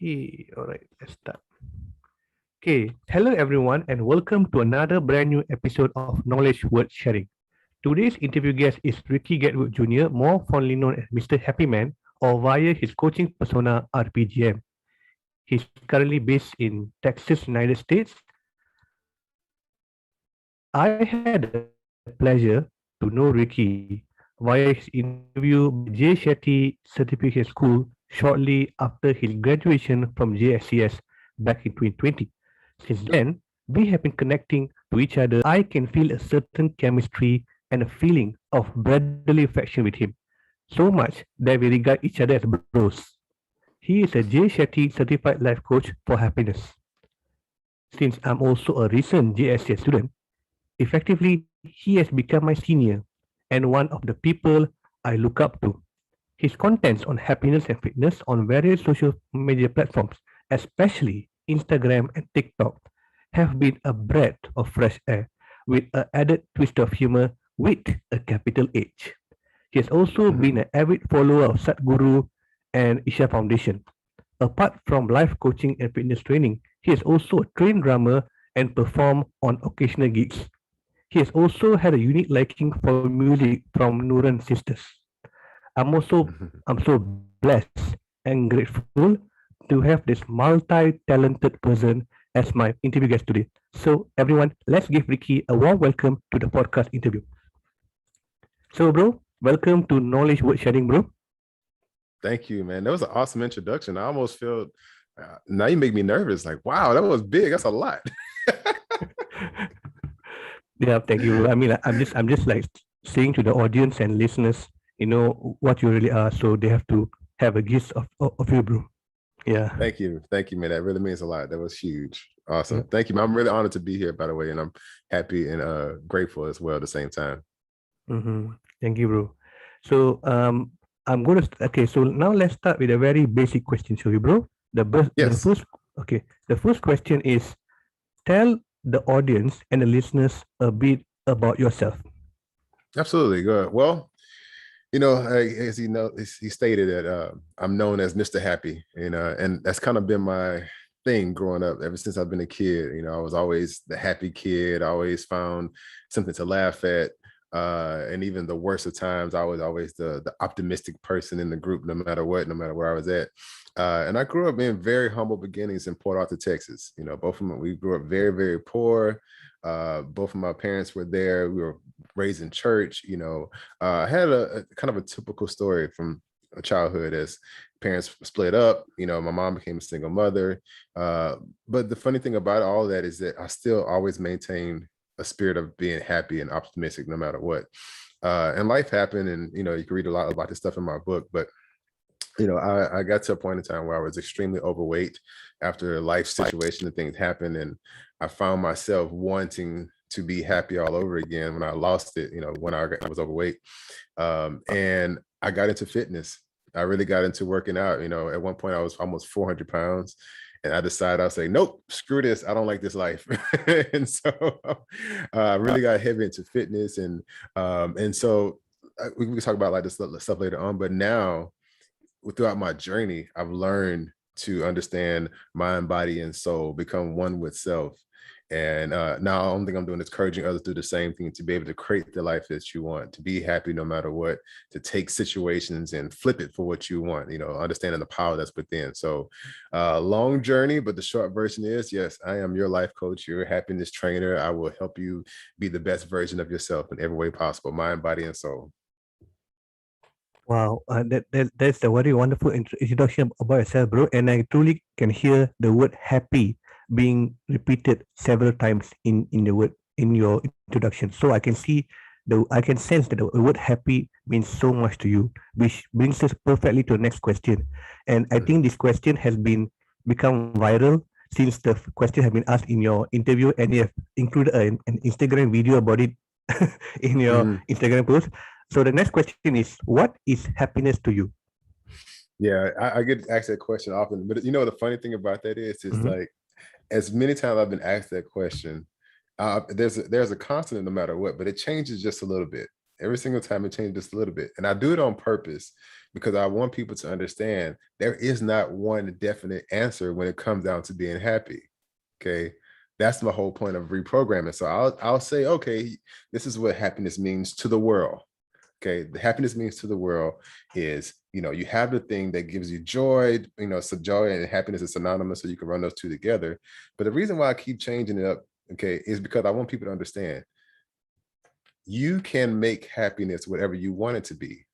Okay, all right, let's start. Okay, hello everyone, and welcome to another brand new episode of Knowledge Worth Sharing. Today's interview guest is Rickey Getwood Jr., more fondly known as Mr. Happy Man, or via his coaching persona RPGM. He's currently based in Texas, United States. I had the pleasure to know Ricky via his interview by J. Shetty Certificate School shortly after his graduation from JSCS back in 2020. Since then, we have been connecting to each other. I can feel a certain chemistry and a feeling of brotherly affection with him. So much that we regard each other as bros. He is a J. Shetty certified life coach for happiness. Since I'm also a recent JSCS student, effectively, he has become my senior and one of the people I look up to. His contents on happiness and fitness on various social media platforms, especially Instagram and TikTok, have been a breath of fresh air with an added twist of humor with a capital H. He has also been an avid follower of Sadhguru and Isha Foundation. Apart from life coaching and fitness training, he is also a trained drummer and performed on occasional gigs. He has also had a unique liking for music from Nuran Sisters. I'm so blessed and grateful to have this multi-talented person as my interview guest today. So everyone, let's give Ricky a warm welcome to the podcast interview. So bro, welcome to Knowledge Worth Sharing, bro. Thank you, man. That was an awesome introduction. I almost feel now you make me nervous. Like, wow, that was big. That's a lot. Yeah, thank you. I mean, I'm just like saying to the audience and listeners, what you really are, so they have to have a gist of you, bro. Yeah. Thank you, man. That really means a lot. That was huge. Awesome. Yeah. Thank you, man. I'm really honored to be here, by the way, and I'm happy and grateful as well at the same time. Mm-hmm. Thank you, bro. So I'm gonna okay. So now let's start with a very basic question, shall we, bro? The Yes, first okay. The first question is tell the audience and the listeners a bit about yourself. absolutely. Good. Well, as he stated that I'm known as Mr. Happy, and that's kind of been my thing growing up ever since I've been a kid. I was always the happy kid. I always found something to laugh at. And even the worst of times, I was always the optimistic person in the group, no matter what, no matter where I was at. And I grew up in very humble beginnings in Port Arthur, Texas. Both of them, we grew up very, very poor. Both of my parents were there. We were raised in church. I had a kind of a typical story from a childhood as parents split up. My mom became a single mother. But the funny thing about all that is that I still always maintained a spirit of being happy and optimistic no matter what. And life happened, and you can read a lot about this stuff in my book, but I got to a point in time where I was extremely overweight after a life situation and things happened, and I found myself wanting to be happy all over again when I lost it, when I was overweight. And I got into fitness. I really got into working out. At one point I was almost 400 pounds. And I decided, I was like, nope, screw this. I don't like this life. And so I really got heavy into fitness. And so we can talk about like this stuff later on. But now, throughout my journey, I've learned to understand mind, body, and soul, become one with self. And now the only thing I'm doing is encouraging others to do the same thing, to be able to create the life that you want, to be happy no matter what, to take situations and flip it for what you want, understanding the power that's within. So long journey, but the short version is, yes, I am your life coach, your happiness trainer. I will help you be the best version of yourself in every way possible, mind, body, and soul. Wow, that's a very wonderful introduction about yourself, bro. And I truly can hear the word happy being repeated several times in the word in your introduction. So I can sense that the word happy means so much to you, which brings us perfectly to the next question. And I think this question has been become viral since the question has been asked in your interview, and you have included an Instagram video about it in your Instagram post. So the next question is, what is happiness to you? Yeah, I get asked that question often, but the funny thing about that is like, as many times I've been asked that question, there's a constant no matter what, but it changes just a little bit. Every single time it changes just a little bit. And I do it on purpose because I want people to understand there is not one definite answer when it comes down to being happy. Okay. That's my whole point of reprogramming. So I'll say, okay, this is what happiness means to the world. Okay. The happiness means to the world is, you have the thing that gives you joy, so joy and happiness is synonymous, so you can run those two together. But the reason why I keep changing it up, okay, is because I want people to understand you can make happiness whatever you want it to be.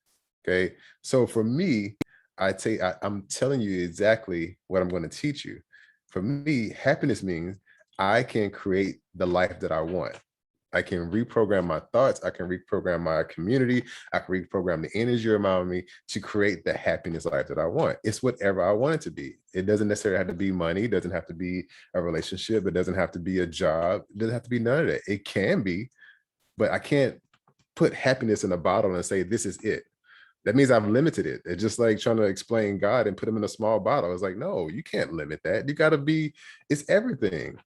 Okay. So for me, I'm telling you exactly what I'm going to teach you. For me, happiness means I can create the life that I want. I can reprogram my thoughts. I can reprogram my community. I can reprogram the energy around me to create the happiness life that I want. It's whatever I want it to be. It doesn't necessarily have to be money. It doesn't have to be a relationship. It doesn't have to be a job. It doesn't have to be none of that. It can be, but I can't put happiness in a bottle and say, this is it. That means I've limited it. It's just like trying to explain God and put him in a small bottle. It's like, no, you can't limit that. You got to be, it's everything,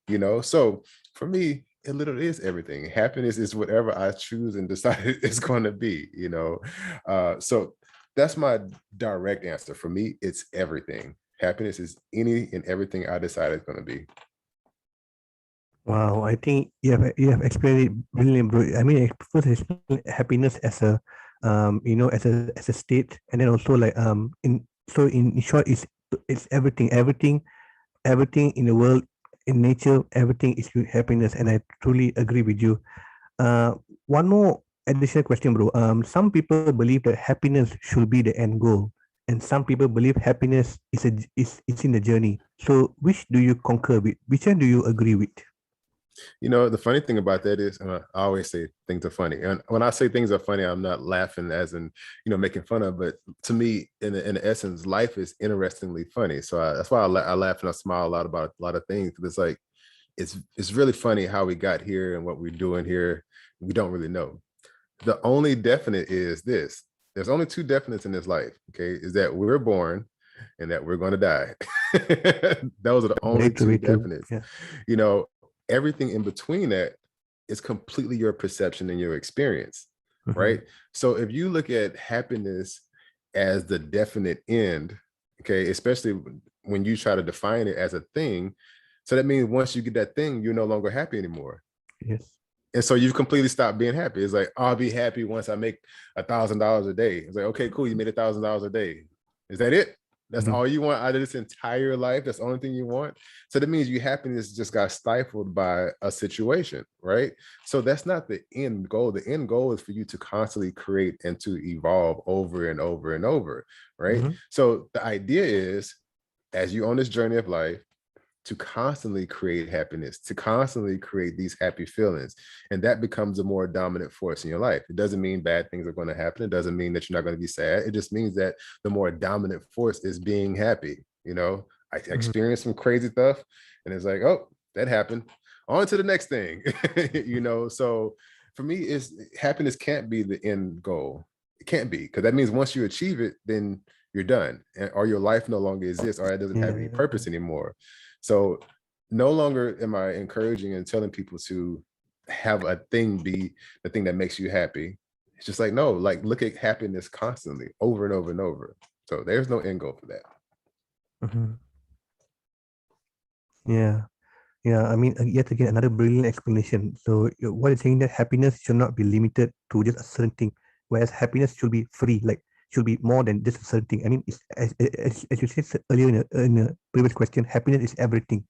So for me, it literally is everything. Happiness is whatever I choose and decide it's going to be, So that's my direct answer. For me, it's everything. Happiness is any and everything I decide it's going to be. Wow, I think you have explained it brilliantly, bro. I mean, first explain happiness as a as a state, and then also like in short, it's everything, everything in the world, in nature, everything is happiness, and I truly agree with you. One more additional question, bro. Some people believe that happiness should be the end goal, and some people believe happiness is in the journey. So, which do you concur with? Which one do you agree with? The funny thing about that is, I always say things are funny. And when I say things are funny, I'm not laughing as in, making fun of, but to me, in the essence, life is interestingly funny. So that's why I laugh and I smile a lot about a lot of things. Because it's like, it's really funny how we got here and what we're doing here. We don't really know. The only definite is this. There's only two definites in this life, okay? Is that we're born and that we're going to die. Those are the only Very true, two very true. definites. Yeah. Everything in between that is completely your perception and your experience, right? So if you look at happiness as the definite end, okay, especially when you try to define it as a thing, so that means once you get that thing, you're no longer happy anymore. Yes. And so you've completely stopped being happy. It's like, I'll be happy once I make $1,000 a day. It's like, okay, cool, you made $1,000 a day. Is that it? That's all you want out of this entire life? That's the only thing you want? So that means your happiness just got stifled by a situation, right? So that's not the end goal. The end goal is for you to constantly create and to evolve over and over and over, right? So the idea is, as you on this journey of life, to constantly create happiness, to constantly create these happy feelings. And that becomes a more dominant force in your life. It doesn't mean bad things are going to happen. It doesn't mean that you're not going to be sad. It just means that the more dominant force is being happy. I experienced some crazy stuff and it's like, oh, that happened. On to the next thing. So for me, happiness can't be the end goal. It can't be, because that means once you achieve it, then you're done, or your life no longer exists, or it doesn't have any purpose anymore. So no longer am I encouraging and telling people to have a thing be the thing that makes you happy. It's just like, no, like look at happiness constantly over and over and over. So there's no end goal for that. Yeah. Yeah, I mean, yet again, another brilliant explanation. So, what is saying that happiness should not be limited to just a certain thing, whereas happiness should be free, like should be more than just a certain thing. I mean, it's, as you said earlier in a previous question, happiness is everything.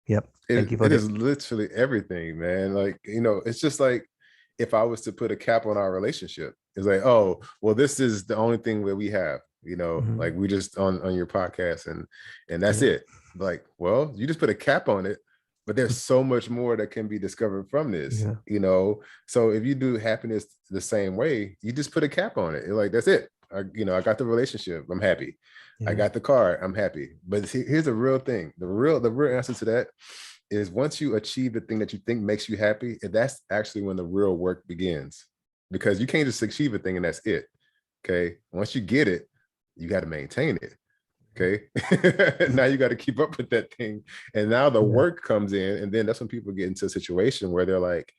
Yep. Thank you for It that. is literally everything, man. Like, it's just like if I was to put a cap on our relationship, it's like, oh, well, this is the only thing that we have, like we just on your podcast and that's it. Like, well, you just put a cap on it, but there's so much more that can be discovered from this, So if you do happiness the same way, you just put a cap on it. You're like, that's it. I got the relationship. I'm happy. I got the car. I'm happy. But here's the real thing. The real answer to that is once you achieve the thing that you think makes you happy, that's actually when the real work begins, because you can't just achieve a thing and that's it. Okay. Once you get it, you got to maintain it. Okay. Now you got to keep up with that thing. And now the work comes in. And then that's when people get into a situation where they're like,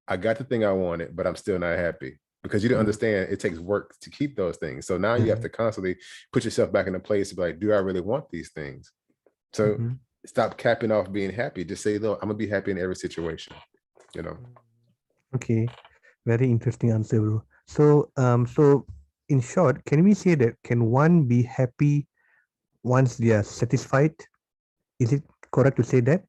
I got the thing I wanted, but I'm still not happy. because you didn't understand it takes work to keep those things. So now you have to constantly put yourself back in a place to be like, do I really want these things? So stop capping off being happy. Just say, look, I'm gonna be happy in every situation, you know. Okay, very interesting answer, bro. So, so in short, can we say that can one be happy once they are satisfied? Is it correct to say that?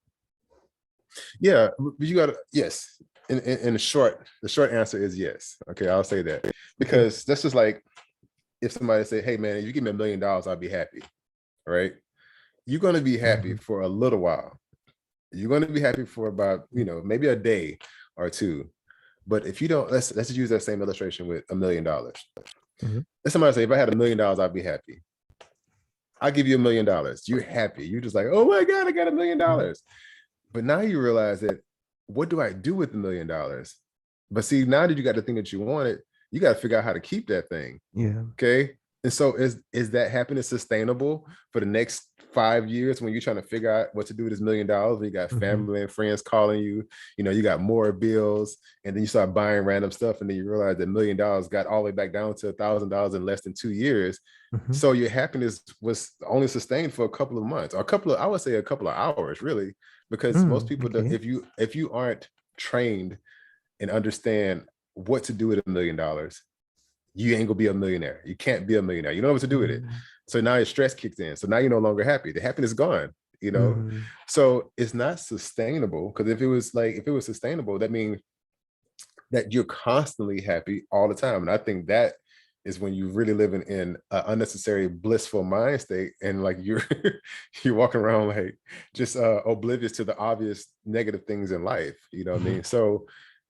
Yeah, but you gotta, yes. In the short answer is yes. Okay, I'll say that. Because that's just like if somebody say, hey man, if you give me $1 million, I'll be happy. Right? You're gonna be happy for a little while. You're gonna be happy for about, maybe a day or two. But if you don't, let's just use that same illustration with $1 million. Let somebody say, if I had $1 million, I'd be happy. I'll give you $1 million. You're happy. You're just like, oh my God, I got $1 million. But now you realize that, what do I do with $1 million? But see, now that you got the thing that you wanted, you got to figure out how to keep that thing. Yeah. Okay. And so is that happiness sustainable for the next 5 years when you're trying to figure out what to do with this $1 million? When you got family and friends calling you, you got more bills, and then you start buying random stuff, and then you realize that $1 million got all the way back down to $1,000 in less than 2 years. So your happiness was only sustained for a couple of months, or I would say a couple of hours, really, because most people, if you aren't trained and understand what to do with $1 million, you ain't gonna be a millionaire. You can't be a millionaire. You don't know what to do with it. So now your stress kicks in. So now you're no longer happy. The happiness is gone, So it's not sustainable, because if it was sustainable, that means that you're constantly happy all the time. And I think that is when you're really living in an unnecessary blissful mind state, and like you're walking around like just oblivious to the obvious negative things in life. You know what I mean? So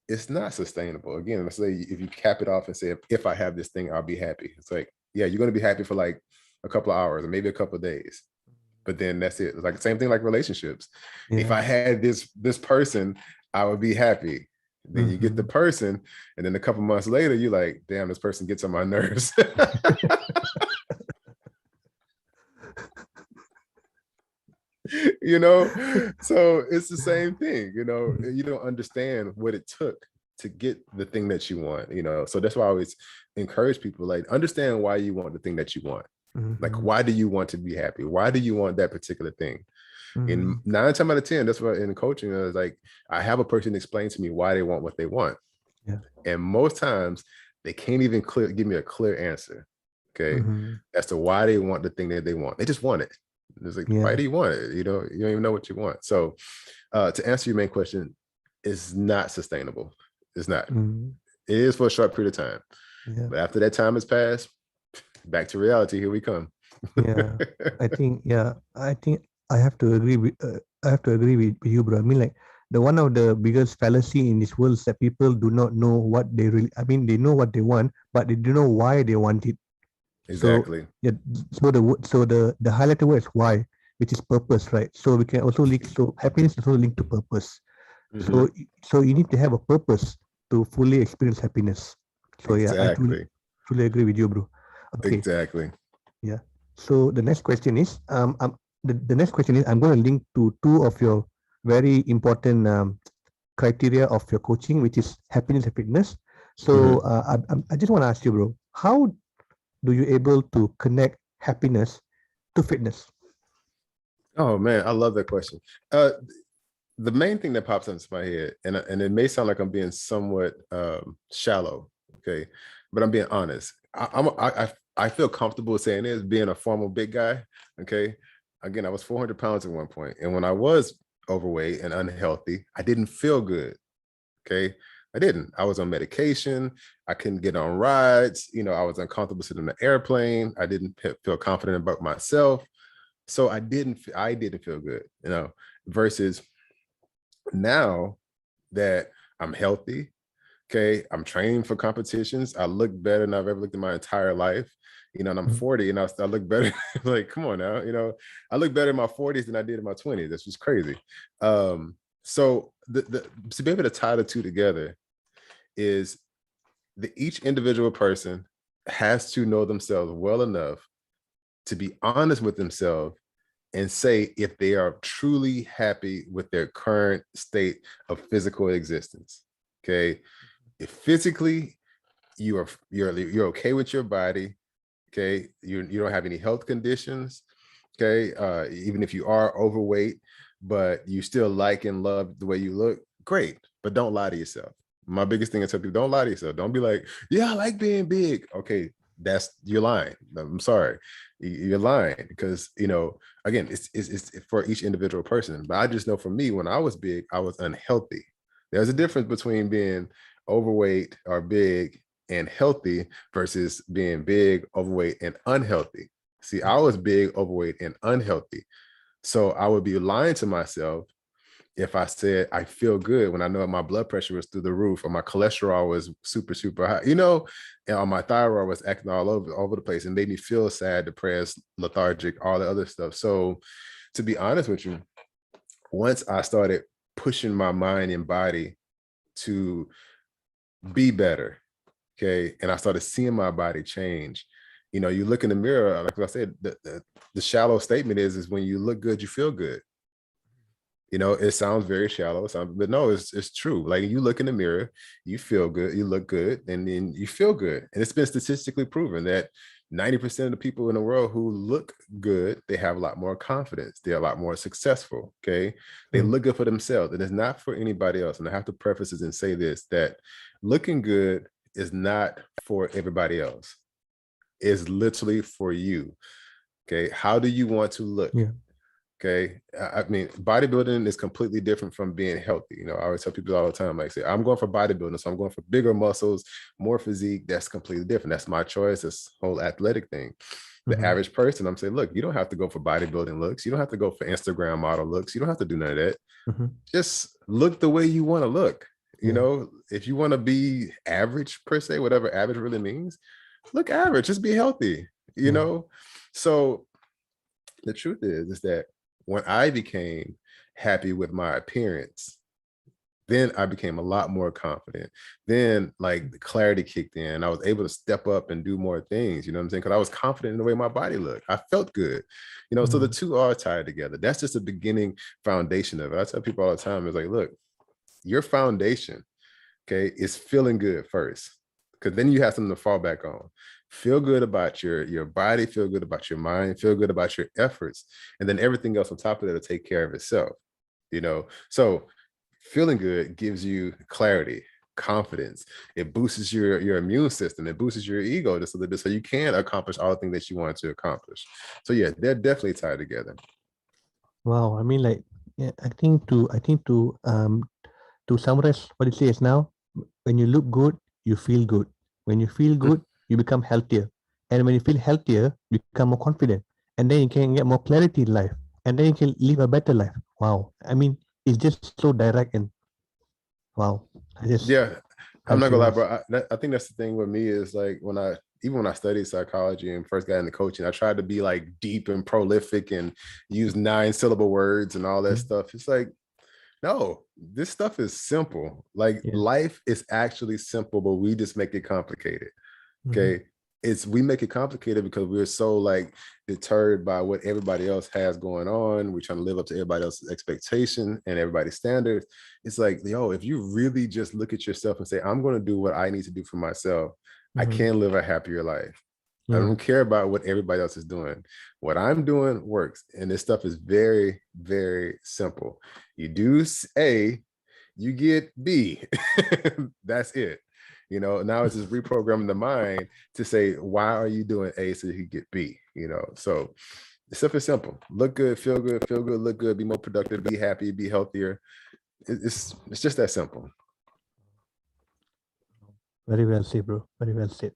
it's not sustainable. Again, let's say if you cap it off and say, if I have this thing, I'll be happy. It's like, yeah, you're going to be happy for like a couple of hours or maybe a couple of days, but then that's it. It's like the same thing like relationships. If I had this person, I would be happy. Then you get the person, and then a couple months later, you're like, damn, this person gets on my nerves. So it's the same thing. You don't understand what it took to get the thing that you want. So that's why I always encourage people, like, understand why you want the thing that you want. Like, why do you want to be happy? Why do you want that particular thing? And 9 times out of 10, that's what in coaching is like, I have a person explain to me why they want what they want. And most times they can't even give me a clear answer. Okay. As to why they want the thing that they want. They just want it. It's like, why do you want it? You don't even know what you want. So to answer your main question, it's not sustainable. It's not. It is for a short period of time. But after that time has passed, back to reality, here we come. I think I have to agree with you, bro. I mean, like, the one of the biggest fallacy in this world is that people do not know what they really. I mean, they know what they want, but they don't know why they want it. Exactly. So the highlighted word is why, which is purpose, right? So we can also link. So happiness is also linked to purpose. So you need to have a purpose to fully experience happiness. So I truly agree with you, bro. Okay. Exactly. Yeah. So the next question is the next question is, I'm going to link to 2 of your very important criteria of your coaching, which is happiness and fitness. So I just want to ask you, bro, how do you able to connect happiness to fitness? Oh man, I love that question. The main thing that pops into my head, and it may sound like I'm being somewhat shallow, okay, but I'm being honest. I feel comfortable saying this, being a former big guy, okay. Again, I was 400 pounds at one point, and when I was overweight and unhealthy, I didn't feel good, okay. I didn't. I was on medication. I couldn't get on rides. I was uncomfortable sitting in the airplane. I didn't feel confident about myself. So I didn't feel good, versus now that I'm healthy, okay, I'm training for competitions. I look better than I've ever looked in my entire life. And I'm 40 and I look better. Like, come on now, I look better in my 40s than I did in my 20s. That's just crazy. So to be able to tie the two together is that each individual person has to know themselves well enough to be honest with themselves and say if they are truly happy with their current state of physical existence. Okay. If physically you're okay with your body. Okay, you don't have any health conditions. Okay, even if you are overweight, but you still like and love the way you look, great. But don't lie to yourself. My biggest thing is tell people, don't lie to yourself. Don't be like, yeah, I like being big. Okay, you're lying. I'm sorry, you're lying, because again, it's for each individual person. But I just know for me, when I was big, I was unhealthy. There's a difference between being overweight or big and healthy versus being big, overweight, and unhealthy. See, I was big, overweight, and unhealthy. So I would be lying to myself if I said I feel good when I know my blood pressure was through the roof, or my cholesterol was super, super high, and my thyroid was acting all over the place and made me feel sad, depressed, lethargic, all the other stuff. So to be honest with you, once I started pushing my mind and body to be better, okay, and I started seeing my body change. You look in the mirror, like I said, the shallow statement is when you look good, you feel good. It sounds very shallow, but no, it's true. Like, you look in the mirror, you feel good, you look good, and then you feel good. And it's been statistically proven that 90% of the people in the world who look good, they have a lot more confidence. They're a lot more successful. Okay. They look good for themselves, and it's not for anybody else. And I have to preface this and say this, that looking good is not for everybody else. It's literally for you. Okay. How do you want to look? Yeah. Okay. I mean, bodybuilding is completely different from being healthy. I always tell people all the time, like, say, I'm going for bodybuilding, so I'm going for bigger muscles, more physique. That's completely different. That's my choice. This whole athletic thing. The average person, I'm saying, look, you don't have to go for bodybuilding looks. You don't have to go for Instagram model looks. You don't have to do none of that. Just look the way you want to look. If you want to be average per se, whatever average really means, look average. Just be healthy. So the truth is that when I became happy with my appearance, then I became a lot more confident. Then, like, the clarity kicked in. I was able to step up and do more things, you know what I'm saying? Because I was confident in the way my body looked. I felt good, so the two are tied together. That's just the beginning foundation of it. I tell people all the time, it's like, look, your foundation, okay, is feeling good first, because then you have something to fall back on. Feel good about your body, feel good about your mind, feel good about your efforts, and then everything else on top of that will take care of itself. So feeling good gives you clarity, confidence. It boosts your immune system. It boosts your ego just a little bit, so you can accomplish all the things that you want to accomplish. So yeah, they're definitely tied together. Wow. I mean, like, yeah, to summarize what it says now, when you look good, you feel good. When you feel good, you become healthier. And when you feel healthier, you become more confident. And then you can get more clarity in life. And then you can live a better life. Wow. I mean, it's just so direct and wow. Yeah, I'm I'll not say gonna lie, this. bro. I think that's the thing with me is, like, when I studied psychology and first got into coaching, I tried to be like deep and prolific and use 9-syllable words and all that stuff. It's like, no, this stuff is simple. Like, Yeah. life is actually simple, but we just make it complicated. Okay. We make it complicated because we're so, like, deterred by what everybody else has going on. We're trying to live up to everybody else's expectation and everybody's standards. It's like, yo, if you really just look at yourself and say, I'm going to do what I need to do for myself, I can live a happier life. I don't care about what everybody else is doing. What I'm doing works. And this stuff is very, very simple. You do A, you get B. That's it. Now it's just reprogramming the mind to say, why are you doing A so you can get B? So the stuff is simple. Look good, feel good, look good, be more productive, be happy, be healthier. It's just that simple. Very well said, bro. Very well said.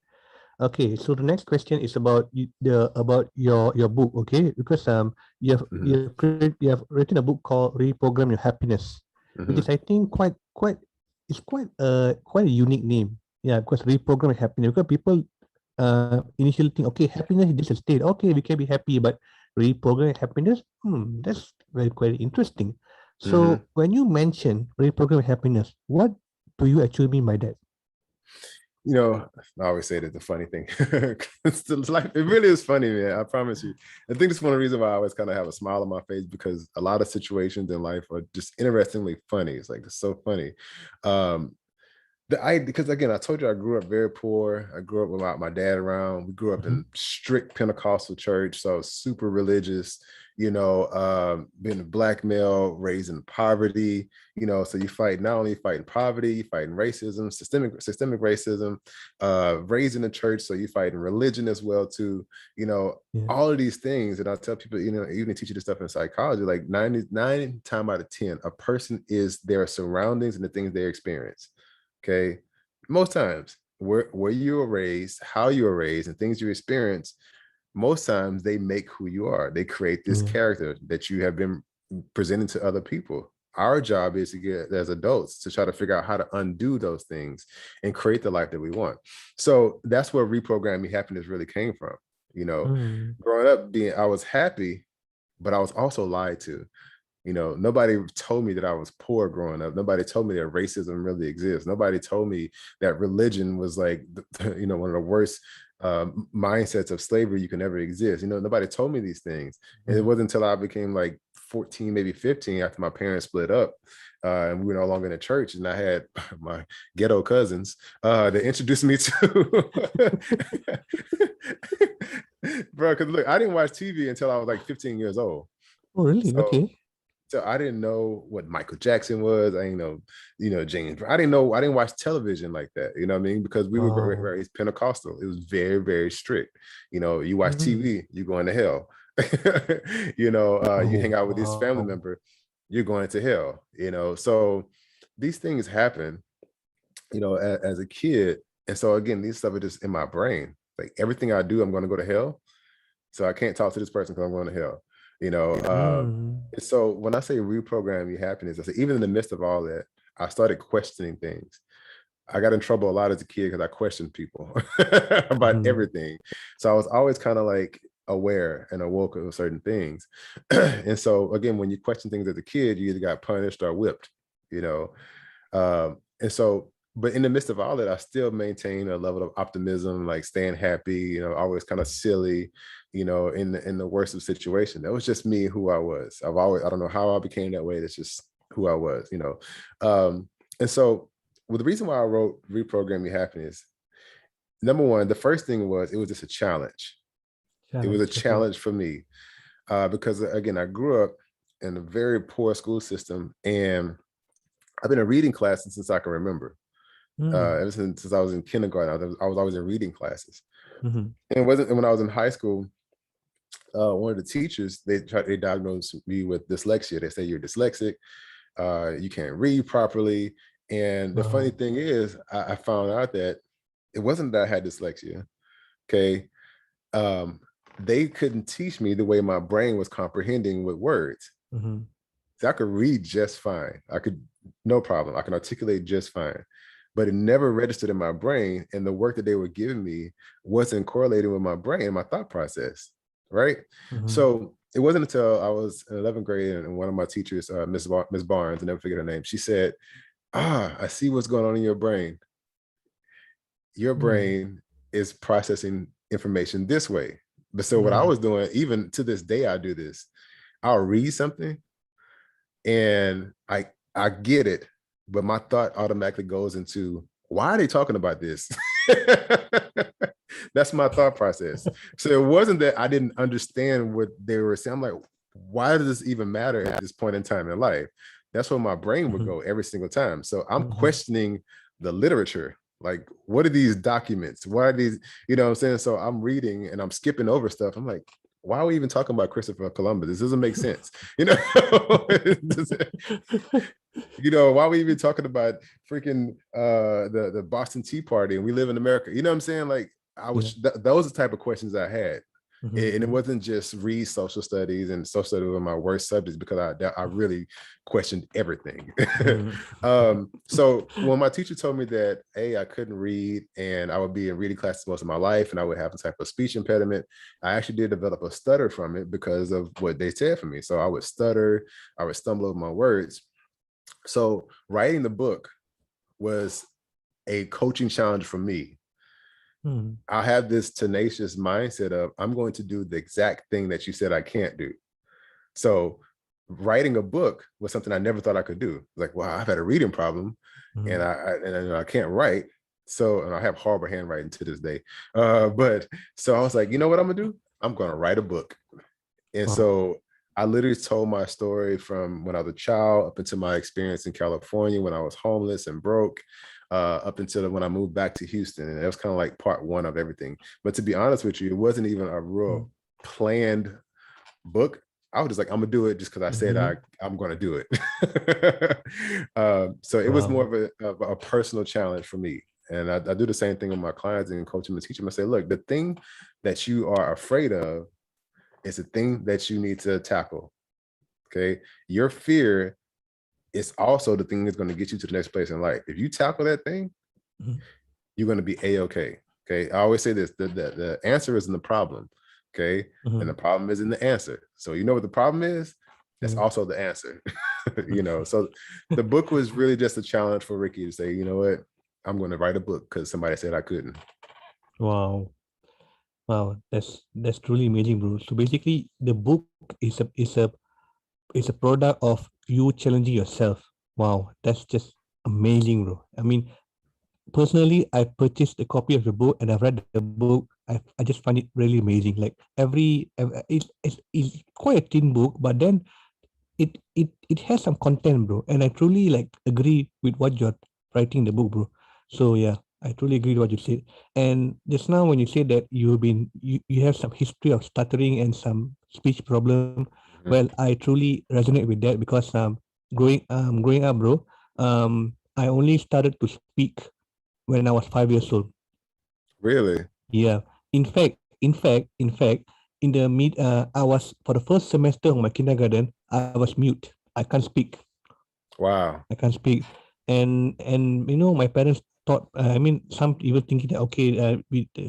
Okay, so the next question is about about your book, okay? Because you have written a book called Reprogram Your Happiness, which is, I think, quite a unique name. Yeah, because reprogram your happiness. Because people initially think, okay, happiness is just a state. Okay, we can be happy, but reprogram your happiness. That's very quite interesting. So when you mention reprogram your happiness, what do you actually mean by that? I always say that the funny thing. It's like, it really is funny, man. I promise you. I think it's one of the reasons why I always kind of have a smile on my face, because a lot of situations in life are just interestingly funny. It's like, it's so funny. Because again, I told you I grew up very poor. I grew up without my dad around. We grew up in strict Pentecostal church, so super religious. Being a black male, raised in poverty. So you fight, not only fighting poverty, you fighting racism, systemic racism. Raised in the church, so you fighting religion as well too. All of these things, and I tell people, even teach you this stuff in psychology, like 99 times out of 10, a person is their surroundings and the things they experience. Okay. Most times where you were raised, how you were raised, and things you experience, most times they make who you are. They create this character that you have been presenting to other people. Our job is to get, as adults, to try to figure out how to undo those things and create the life that we want. So that's where reprogramming happiness really came from. Growing up, I was happy, but I was also lied to. Nobody told me that I was poor growing up. Nobody told me that racism really exists. Nobody told me that religion was like, one of the worst mindsets of slavery you can ever exist. Nobody told me these things. And it wasn't until I became like 14, maybe 15, after my parents split up, and we were no longer in the church, and I had my ghetto cousins that introduced me to bro, because look, I didn't watch TV until I was like 15 years old. Oh, really? Okay. So I didn't know what Michael Jackson was. I didn't know, James. I didn't watch television like that. You know what I mean? Because we were raised Pentecostal. It was very, very strict. You watch TV, you're going to hell. You hang out with this family member, you're going to hell. So these things happen, as a kid. And so again, these stuff are just in my brain. Like everything I do, I'm going to go to hell. So I can't talk to this person because I'm going to hell. So when I say reprogram your happiness, I say even in the midst of all that, I started questioning things. I got in trouble a lot as a kid because I questioned people about everything. So I was always kind of like aware and awoke of certain things. And so again, when you question things as a kid, you either got punished or whipped, and so, but in the midst of all that, I still maintain a level of optimism, like staying happy, always kind of silly, in the worst of situation. That was just me, who I was. I don't know how I became that way. That's just who I was, and so, well, the reason why I wrote Reprogram Your Happiness, number one, the first thing was, it was just a challenge. It was a challenge for me, because again, I grew up in a very poor school system, and I've been in reading classes since I can remember. Ever since I was in kindergarten, I was always in reading classes. And it wasn't when I was in high school. One of the teachers, they diagnosed me with dyslexia. They say you're dyslexic, you can't read properly. And the funny thing is, I found out that it wasn't that I had dyslexia. Okay, they couldn't teach me the way my brain was comprehending with words. So I could read just fine. No problem. I can articulate just fine. But it never registered in my brain. And the work that they were giving me wasn't correlating with my brain, my thought process, right? So it wasn't until I was in 11th grade, and one of my teachers, Miss Barnes, I never forget her name, she said, I see what's going on in your brain. Your brain is processing information this way. But so what I was doing, even to this day, I do this. I'll read something and I get it, but my thought automatically goes into, why are they talking about this? That's my thought process. So it wasn't that I didn't understand what they were saying. I'm like, why does this even matter at this point in time in life? That's where my brain would go every single time. So I'm questioning the literature. Like, what are these documents? Why are these, you know what I'm saying? So I'm reading and I'm skipping over stuff. I'm like, why are we even talking about Christopher Columbus? This doesn't make sense. Why are we even talking about freaking the Boston Tea Party and we live in America? You know what I'm saying? Like, those are the type of questions I had. And it wasn't just read social studies, and social studies were my worst subjects because I really questioned everything. So when my teacher told me that, I couldn't read and I would be in reading classes most of my life and I would have a type of speech impediment, I actually did develop a stutter from it because of what they said for me. So I would stutter, I would stumble over my words. So writing the book was a coaching challenge for me. I have this tenacious mindset of, I'm going to do the exact thing that you said I can't do. So writing a book was something I never thought I could do. Like, wow, I've had a reading problem, and I can't write. So, and I have horrible handwriting to this day. But so I was like, you know what I'm gonna do? I'm gonna write a book. And so I literally told my story from when I was a child up into my experience in California when I was homeless and broke, up until when I moved back to Houston. And that was kind of like part one of everything. But to be honest with you, it wasn't even a real planned book. I was just like, I'm gonna do it just because I said I'm gonna do it. So it was more of a personal challenge for me. And I do the same thing with my clients and coach them and teach them. I say, look, the thing that you are afraid of is the thing that you need to tackle. Okay. Your fear is also the thing that's going to get you to the next place in life. If you tackle that thing, you're going to be a-okay. Okay. I always say this, the answer isn't the problem. Okay. And the problem isn't the answer. So you know what the problem is? That's also the answer. You know, so the book was really just a challenge for Rickey to say, you know what, I'm going to write a book because somebody said I couldn't. Wow. Wow, that's truly amazing, bro. So basically, the book is a product of you challenging yourself. Wow, that's just amazing, bro. I mean, personally, I purchased a copy of the book and I've read the book. I just find it really amazing. Like it's quite a thin book, but then it has some content, bro. And I truly like agree with what you're writing in the book, bro. So yeah, I truly agree with what you said. And just now when you said that you have some history of stuttering and some speech problem, well, I truly resonate with that because growing up, bro, I only started to speak when I was 5 years old. Really? Yeah. In fact, in the I was for the first semester of my kindergarten, I was mute. I can't speak. Wow. I can't speak. And you know, my parents thought. I mean, some even thinking that okay,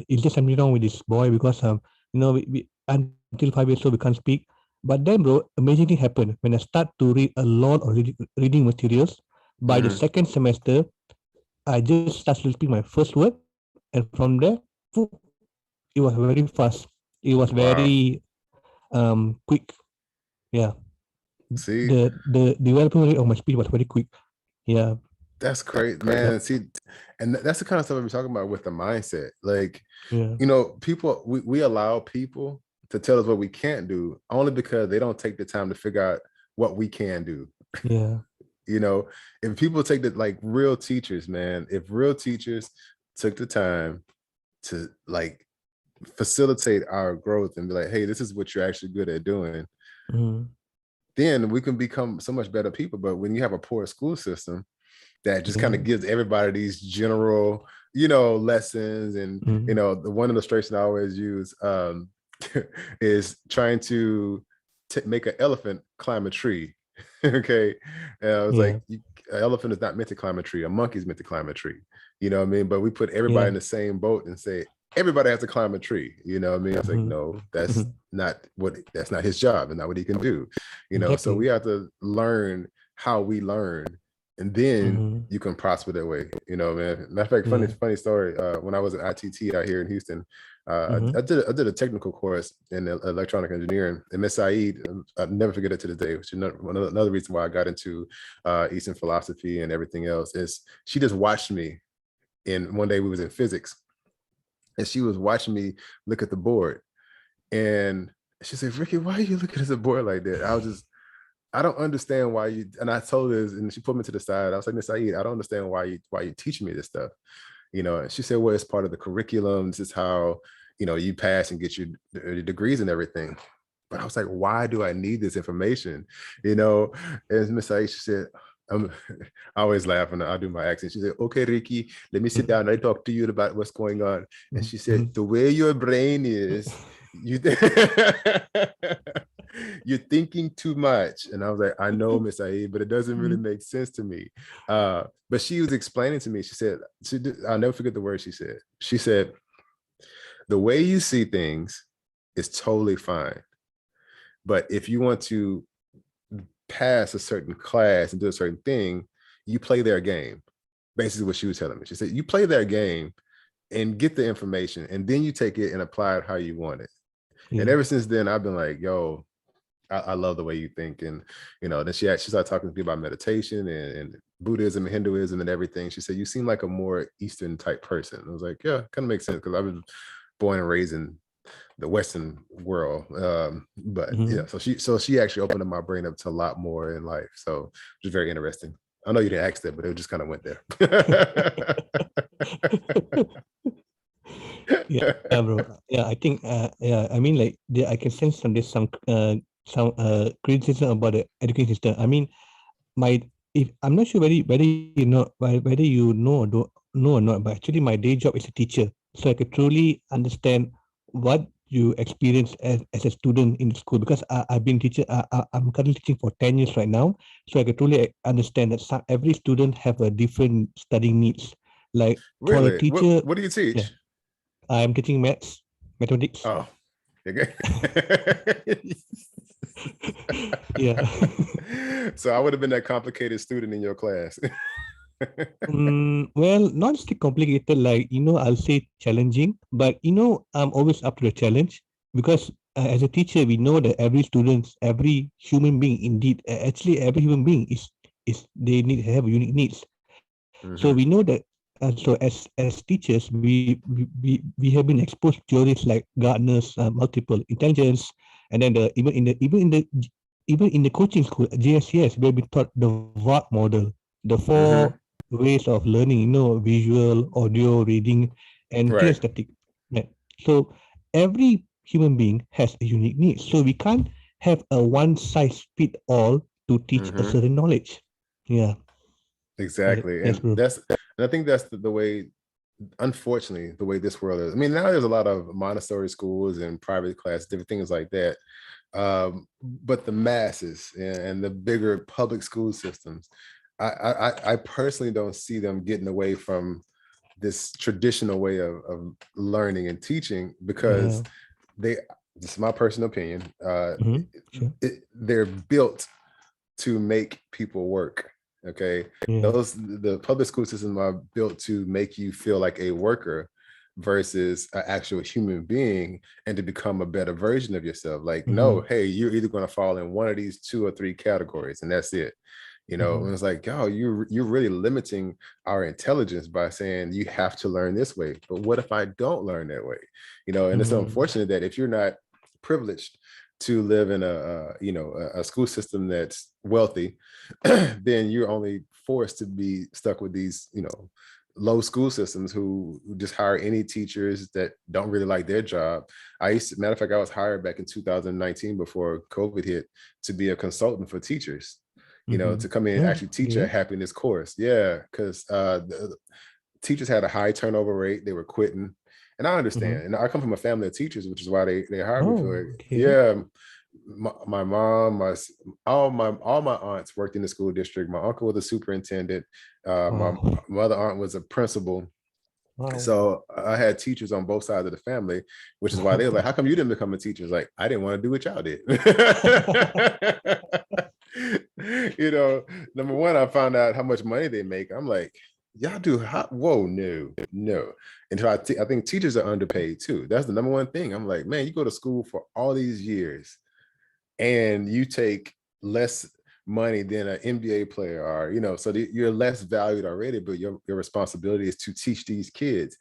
is there something wrong with this boy because you know, until 5 years old we can't speak. But then, bro, amazing thing happened when I start to read a lot of reading materials. By the second semester, I just started to speak my first word, and from there, it was very fast. It was Wow. very quick. Yeah, See, the development rate of my speech was very quick. Yeah, that's great, yep, man. See, and that's the kind of stuff we're talking about with the mindset. Like, yeah, you know, people, we allow people to tell us what we can't do only because they don't take the time to figure out what we can do. yeah, You know, if people take the like real teachers, man, if real teachers took the time to like facilitate our growth and be like, hey, this is what you're actually good at doing, mm, then we can become so much better people. But when you have a poor school system that just kind yeah, of gives everybody these general, you know, lessons, and you mm, know, the one illustration I always use is trying to make an elephant climb a tree. Okay. And I was yeah, like, an elephant is not meant to climb a tree, a monkey is meant to climb a tree, you know what I mean? But we put everybody yeah, in the same boat and say everybody has to climb a tree, you know what I mean? I was like, no, that's not his job and not what he can do, you know. So we exactly. have to learn how we learn, and then you can prosper that way, you know, man. Matter of fact, Yeah, funny story. When I was at ITT out here in Houston, I did a technical course in electronic engineering. And Miss Saeed, I'll never forget it to this day. Which is another reason why I got into Eastern philosophy and everything else is she just watched me. And one day we was in physics, and she was watching me look at the board, and she said, "Rickey, why are you looking at the board like that?" I don't understand why you, and I told her, and she put me to the side. I was like, Miss Saeed, I don't understand why you teaching me this stuff, you know. And she said, well, it's part of the curriculum. This is how, you know, you pass and get your degrees and everything. But I was like, why do I need this information, you know? And Miss Saeed, she said, I always laugh when I do my accent. She said, okay, Rickey, let me sit down and I talk to you about what's going on. And she said, the way your brain is, you you're thinking too much. And I was like, I know, Miss Aid, but it doesn't really make sense to me. But she was explaining to me, she said, I'll never forget the word she said. She said, the way you see things is totally fine. But if you want to pass a certain class and do a certain thing, you play their game. Basically what she was telling me. She said, you play their game and get the information, and then you take it and apply it how you want it. And yeah, ever since then, I've been like, yo, I love the way you think. And, then she started talking to me about meditation and Buddhism and Hinduism and everything. She said, you seem like a more Eastern type person. I was like, yeah, kind of makes sense because I was born and raised in the Western world. But yeah, so she actually opened up my brain up to a lot more in life. So it was very interesting. I know you didn't ask that, but it just kind of went there. Yeah, bro. Yeah, I think yeah, I mean like I can sense there's some criticism about the education system. I mean, my if I'm not sure whether you know whether you know or don't know or not, but actually my day job is a teacher, so I could truly understand what you experience as a student in school, because I've been teaching. I'm currently teaching for 10 years right now, so I could truly understand that every student have a different studying needs. Like for a Really? teacher, What do you yeah, teach? I'm teaching mathematics. Oh, okay. Yeah. So I would have been that complicated student in your class. Well, not still complicated, like, I'll say challenging, but, I'm always up to the challenge, because as a teacher, we know that every human being, indeed, actually, every human being they have unique needs. So we Hmm. know that, so as teachers, we have been exposed to theories like Gardner's multiple intelligence, and then even in the coaching school, JSCS, we have been taught the VART model, the four Hmm. ways of learning, visual, audio, reading, and Right. kinesthetic. Right. So every human being has a unique need. So we can't have a one size fit all to teach a Hmm. certain knowledge. Yeah. Exactly. Yes, bro. And I think that's the way, unfortunately, the way this world is. I mean, now there's a lot of Montessori schools and private classes, different things like that. But the masses and the bigger public school systems, I personally don't see them getting away from this traditional way of learning and teaching, because Yeah. they, this is my personal opinion, Sure. they're built to make people work. Okay. Yeah. The public school system are built to make you feel like a worker versus an actual human being, and to become a better version of yourself. Like, no, Mm-hmm. hey, you're either going to fall in one of these 2 or 3 categories, and that's it. And Mm-hmm. it's like, oh, you're really limiting our intelligence by saying you have to learn this way. But what if I don't learn that way? And it's Mm-hmm. unfortunate that if you're not privileged to live in a school system that's wealthy, then you're only forced to be stuck with these, low school systems who just hire any teachers that don't really like their job. Matter of fact, I was hired back in 2019 before COVID hit to be a consultant for teachers, Mm-hmm. to come in and Oh, actually teach a okay. happiness course. Yeah, because the teachers had a high turnover rate. They were quitting. And I Mm-hmm. understand. And I come from a family of teachers, which is why they hired me for Oh, it. okay. Yeah. My mom, all my aunts worked in the school district. My uncle was a superintendent. My Wow. mother aunt was a principal. Wow. So I had teachers on both sides of the family, which is why they were like, how come you didn't become a teacher? It's like, I didn't want to do what y'all did. Number one, I found out how much money they make. I'm like, y'all do hot. Whoa, no. And so I think teachers are underpaid too. That's the number one thing. I'm like, man, you go to school for all these years and you take less money than an NBA player, or so you're less valued already, but your responsibility is to teach these kids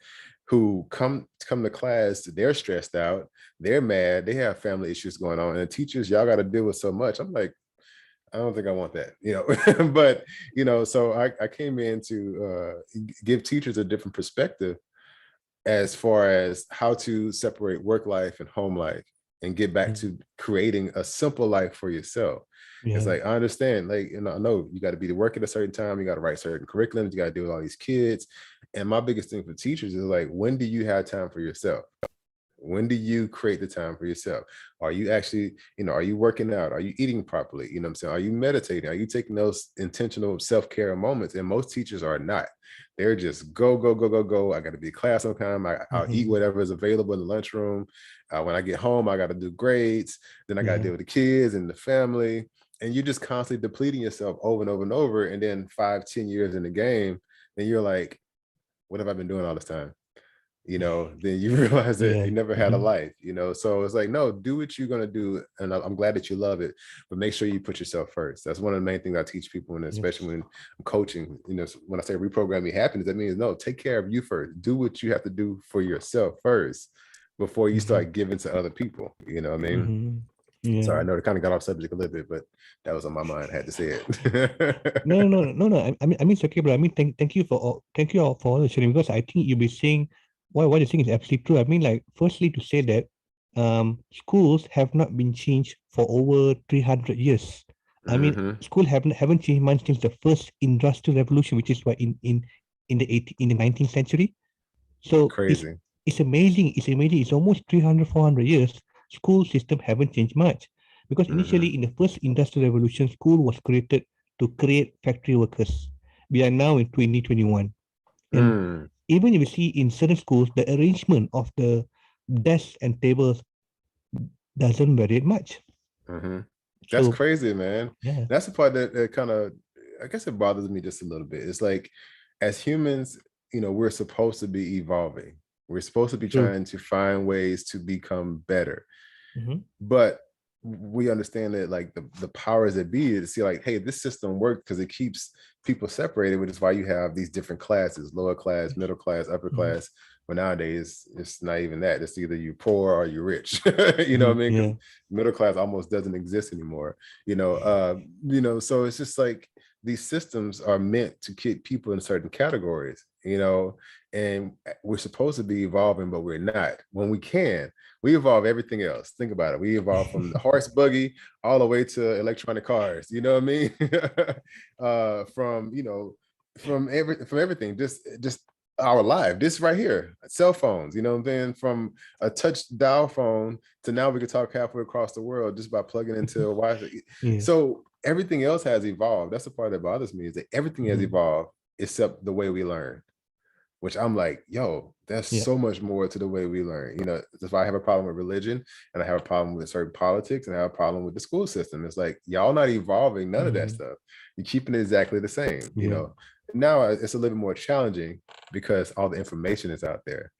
who come to class. They're stressed out, they're mad, they have family issues going on, and the teachers, y'all got to deal with so much. I'm like, I don't think I want that, but so I came in to give teachers a different perspective as far as how to separate work life and home life and get back Mm. to creating a simple life for yourself. It's Yeah. like, I understand, like, I know you got to be to work at a certain time, you got to write certain curriculums, you got to deal with all these kids. And my biggest thing for teachers is like, when do you have time for yourself? When do you create the time for yourself? Are you actually, are you working out? Are you eating properly? You know what I'm saying? Are you meditating? Are you taking those intentional self-care moments? And most teachers are not. They're just go, go, go, go, go. I got to be in class on time. I'll eat Mm-hmm. whatever is available in the lunchroom. When I get home, I got to do grades. Then I got to Yeah. deal with the kids and the family. And you're just constantly depleting yourself over and over and over. And then 5, 10 years in the game, then you're like, what have I been doing all this time? then you realize that Yeah. you never had a life, so it's like, no, do what you're going to do, and I'm glad that you love it, but make sure you put yourself first. That's one of the main things I teach people, and especially when I'm coaching, when I say reprogram your happiness, that means, no, take care of you first. Do what you have to do for yourself first before you start giving to other people. You know what I mean? Yeah. Sorry, I know it kind of got off subject a little bit, but that was on my mind. I had to say it. No. I mean, it's okay, bro. I mean, thank you all for all the sharing, because I think you'll be saying what you're saying is absolutely true. I mean, like, firstly, to say that schools have not been changed for over 300 years. I mean, school haven't changed much since the first industrial revolution, which is what in the 19th century. So Crazy. it's amazing. It's amazing. It's almost 300, 400 years. School system haven't changed much, because initially in the first industrial revolution, school was created to create factory workers. We are now in 2021, and even if you see in certain schools, the arrangement of the desks and tables doesn't vary much. That's So crazy, man. yeah, That's the part that kind of, I guess it bothers me just a little bit. It's like, as humans, we're supposed to be evolving. We're supposed to be true. trying to find ways to become better. Mm-hmm. But we understand that, like, the powers that be, to see, like, hey, this system worked because it keeps people separated, which is why you have these different classes: lower class, middle class, upper class. But nowadays, it's not even that. It's either you poor or you're rich. You know what I mean? Because middle class almost doesn't exist anymore. So it's just like, these systems are meant to keep people in certain categories, and we're supposed to be evolving, but we're not. When we evolve everything else. Think about it. We evolve from the horse buggy all the way to electronic cars. You know what I mean? From everything, just our life, this right here, cell phones, then from a touch dial phone to now we can talk halfway across the world just by plugging into a Wi-Fi. So everything else has evolved. That's the part that bothers me, is that everything has evolved except the way we learn, which I'm like, yo, there's so much more to the way we learn. If I have a problem with religion, and I have a problem with certain politics, and I have a problem with the school system, it's like, y'all not evolving none of that stuff. You're keeping it exactly the same. Now it's a little bit more challenging because all the information is out there.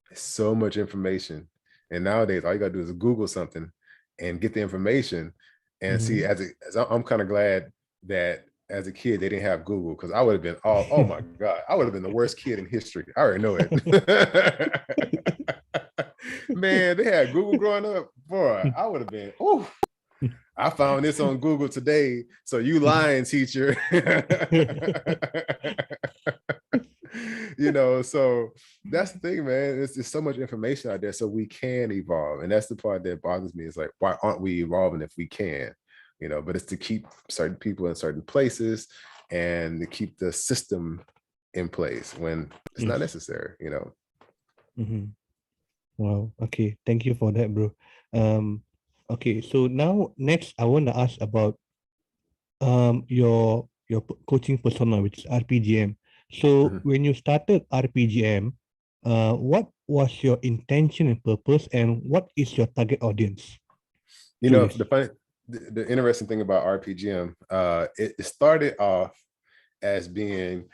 There's so much information, and nowadays all you gotta do is Google something and get the information. And see, as I'm kind of glad that as a kid they didn't have Google, because I would have been oh my God, I would have been the worst kid in history. I already know it. Man, they had Google growing up, boy, I would have been, oh, I found this on Google today, so you lying, teacher. So that's the thing, man. It's just so much information out there, so we can evolve. And that's the part that bothers me. It's like, why aren't we evolving if we can? But it's to keep certain people in certain places and to keep the system in place when it's not necessary. Wow. Okay. Thank you for that, bro. Okay. So now next, I want to ask about your coaching persona, which is RPGM. So when you started RPGM, what was your intention and purpose, and what is your target audience? The interesting thing about RPGM, it started off as being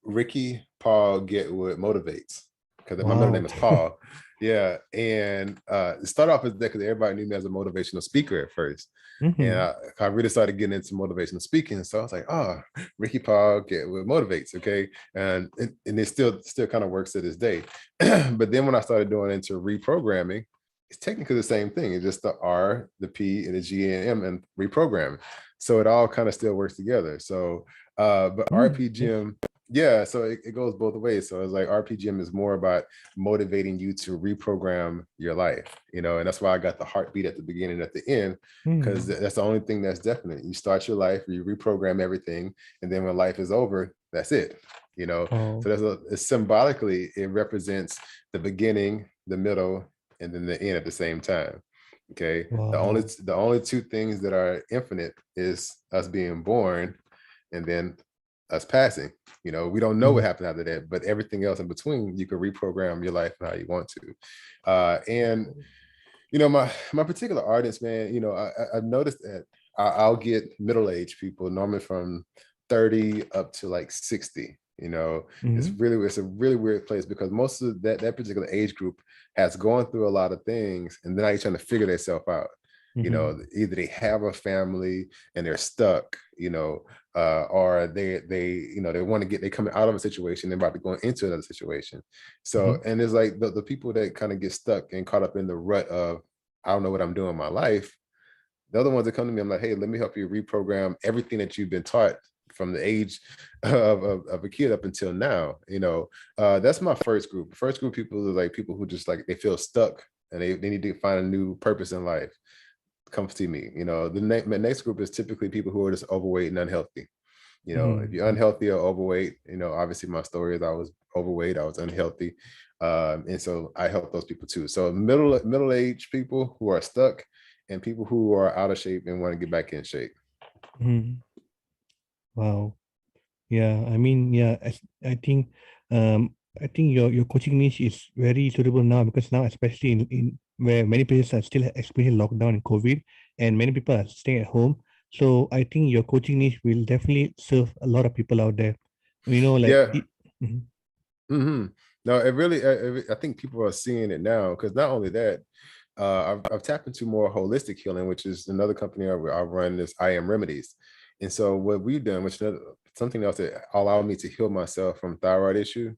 Rickey, Paul, Getwood motivates, because my middle name is Paul. Yeah, and it started off as that because everybody knew me as a motivational speaker at first. And I really started getting into motivational speaking. So I was like, oh, Rickey, Paul, Getwood motivates, okay? And it still kind of works to this day. But then when I started doing into reprogramming, it's technically the same thing. It's just the R, the P, and the G and M, and reprogramming. So it all kind of still works together. So, but RPGM, yeah, so it goes both ways. So it's like RPGM is more about motivating you to reprogram your life, and that's why I got the heartbeat at the beginning and at the end, because that's the only thing that's definite. You start your life, you reprogram everything, and then when life is over, that's it. So it's symbolically, it represents the beginning, the middle, and then the end at the same time. Okay. Wow. The only two things that are infinite is us being born and then us passing. We don't know what happened after that, but everything else in between, you can reprogram your life how you want to. And my particular audience, man, I've noticed that I'll get middle-aged people, normally from 30 up to like 60. You know, Mhm. it's a really weird place because most of that particular age group has gone through a lot of things, and then now you're trying to figure themselves out. You Mhm. know, either they have a family and they're stuck, you know, or you know, they coming out of a situation, they're about to go into another situation. So, Mhm. and it's like the people that kind of get stuck and caught up in the rut of, I don't know what I'm doing in my life. The other ones that come to me, I'm like, hey, let me help you reprogram everything that you've been taught from the age of a kid up until now. You know, that's my first group. First group of people are like people who just like they feel stuck and they need to find a new purpose in life. Come see me. You know, the next group is typically people who are just overweight and unhealthy. You know, if you're Mhm. unhealthy or overweight, you know, obviously my story is I was overweight, I was unhealthy. And so I help those people too. So middle-aged people who are stuck and people who are out of shape and want to get back in shape. Mhm. Wow. Yeah, I think your coaching niche is very suitable now because now, especially in where many places are still experiencing lockdown and COVID, and many people are staying at home. So I think your coaching niche will definitely serve a lot of people out there. You know, like Yeah. Mhm. Hmm. No, it really, I think people are seeing it now because not only that, I've tapped into more holistic healing, which is another company I run, this I Am Remedies. And so what we've done, which is something else that allowed me to heal myself from thyroid issue,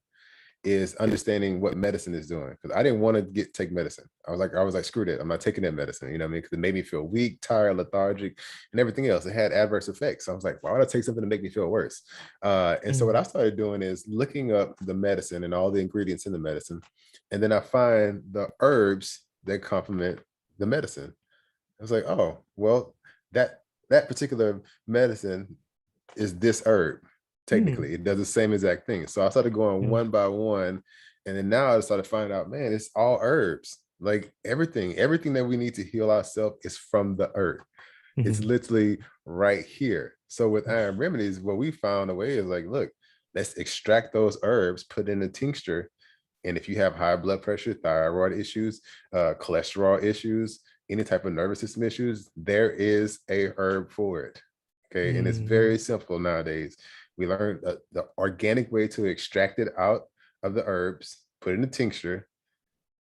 is understanding what medicine is doing. Because I didn't want to take medicine. I was like, screw that. I'm not taking that medicine. You know what I mean? Because it made me feel weak, tired, lethargic, and everything else. It had adverse effects. So I was like, why would I take something to make me feel worse? And so what I Mhm. started doing is looking up the medicine and all the ingredients in the medicine. And then I find the herbs that complement the medicine. I was like, oh, well, that that particular medicine is this herb. Mhm. Technically, it does the same exact thing. So I started going Yeah. one by one, and then now I started finding out, man, it's all herbs. Like everything that we need to heal ourselves is from the earth. It's Mhm. literally right here. So with Yes. Iron Remedies, what we found a way is like, look, let's extract those herbs, put in a tincture, and if you have high blood pressure, thyroid issues, cholesterol issues, any type of nervous system issues, there is a herb for it. Okay. And it's Mhm. very simple nowadays. We learned the organic way to extract it out of the herbs, put it in a tincture,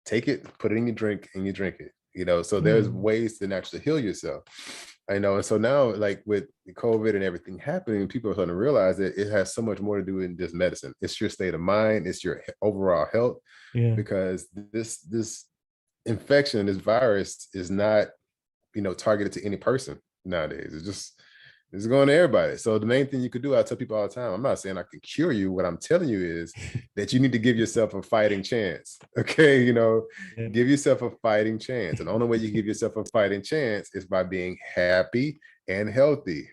take it, put it in your drink, and you drink it. You know, so there's Mhm. ways to naturally heal yourself. I know. And so now, like with COVID and everything happening, people are starting to realize that it has so much more to do than just medicine. It's your state of mind, it's your overall health, Yeah. because this infection, this virus is not, you know, targeted to any person nowadays. It's going to everybody. So the main thing you could do, I tell people all the time, I'm not saying I can cure you. What I'm telling you is that you need to give yourself a fighting chance. Okay. You know, Yeah. give yourself a fighting chance. And the only way you give yourself a fighting chance is by being happy and healthy.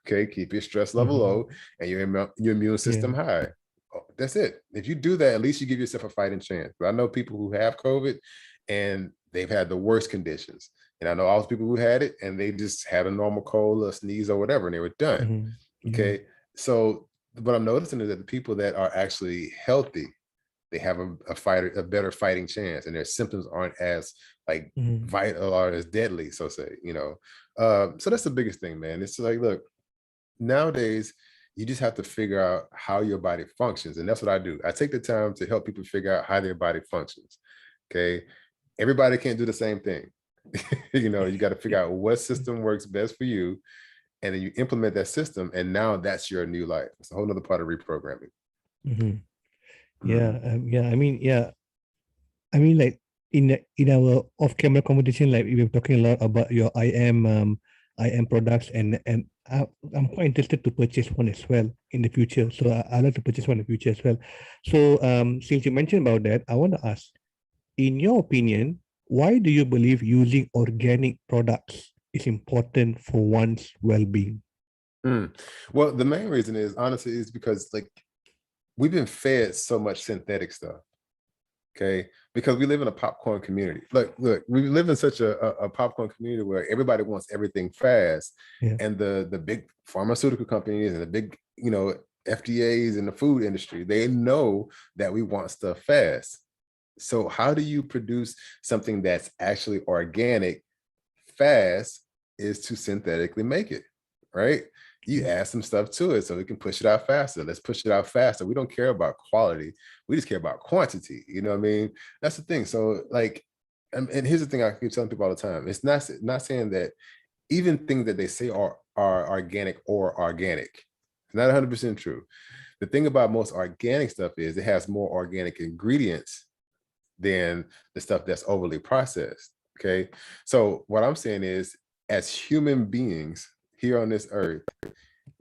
Okay. Keep your stress level Mhm. low and your immune system Yeah. high. That's it. If you do that, at least you give yourself a fighting chance. But I know people who have COVID and they've had the worst conditions. And I know all those people who had it and they just had a normal cold or sneeze or whatever, and they were done. Mhm. Yeah. Okay. So what I'm noticing is that the people that are actually healthy, they have a better fighting chance, and their symptoms aren't as like Mhm. vital or as deadly, so say, you know. So that's the biggest thing, man. It's like, look, nowadays you just have to figure out how your body functions, and that's what I do. I take the time to help people figure out how their body functions. Okay. Everybody can't do the same thing. You know, you got to figure out what system works best for you, and then you implement that system, and now that's your new life. It's a whole nother part of reprogramming. Mhm. Mhm. Yeah. Yeah. Like in our off-camera conversation, like we were talking a lot about your IM products, and I'm quite interested to purchase one as well in the future. So I'd like to purchase one in the future as well. So since you mentioned about that, I want to ask, in your opinion, why do you believe using organic products is important for one's well-being? Mm. Well, the main reason is honestly is because like we've been fed so much synthetic stuff. Okay, because we live in a popcorn community. Look, we live in such a popcorn community where everybody wants everything fast, Yeah. and the big pharmaceutical companies and the big, you know, FDAs in the food industry, they know that we want stuff fast. So how do you produce something that's actually organic fast is to synthetically make it, right? You add some stuff to it so we can push it out faster. Let's push it out faster. We don't care about quality. We just care about quantity. You know what I mean? That's the thing. So like, and here's the thing I keep telling people all the time. It's not saying that even things that they say are organic or organic. It's not 100% true. The thing about most organic stuff is it has more organic ingredients than the stuff that's overly processed. Okay. So what I'm saying is, as human beings here on this earth,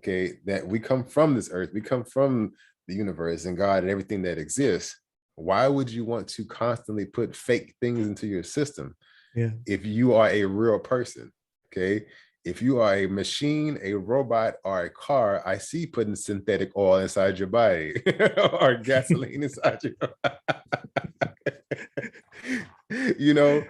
okay, that we come from this earth, we come from the universe and God and everything that exists. Why would you want to constantly put fake things into your system? Yeah. If you are a real person, okay? If you are a machine, a robot, or a car, I see putting synthetic oil inside your body or gasoline inside your you know,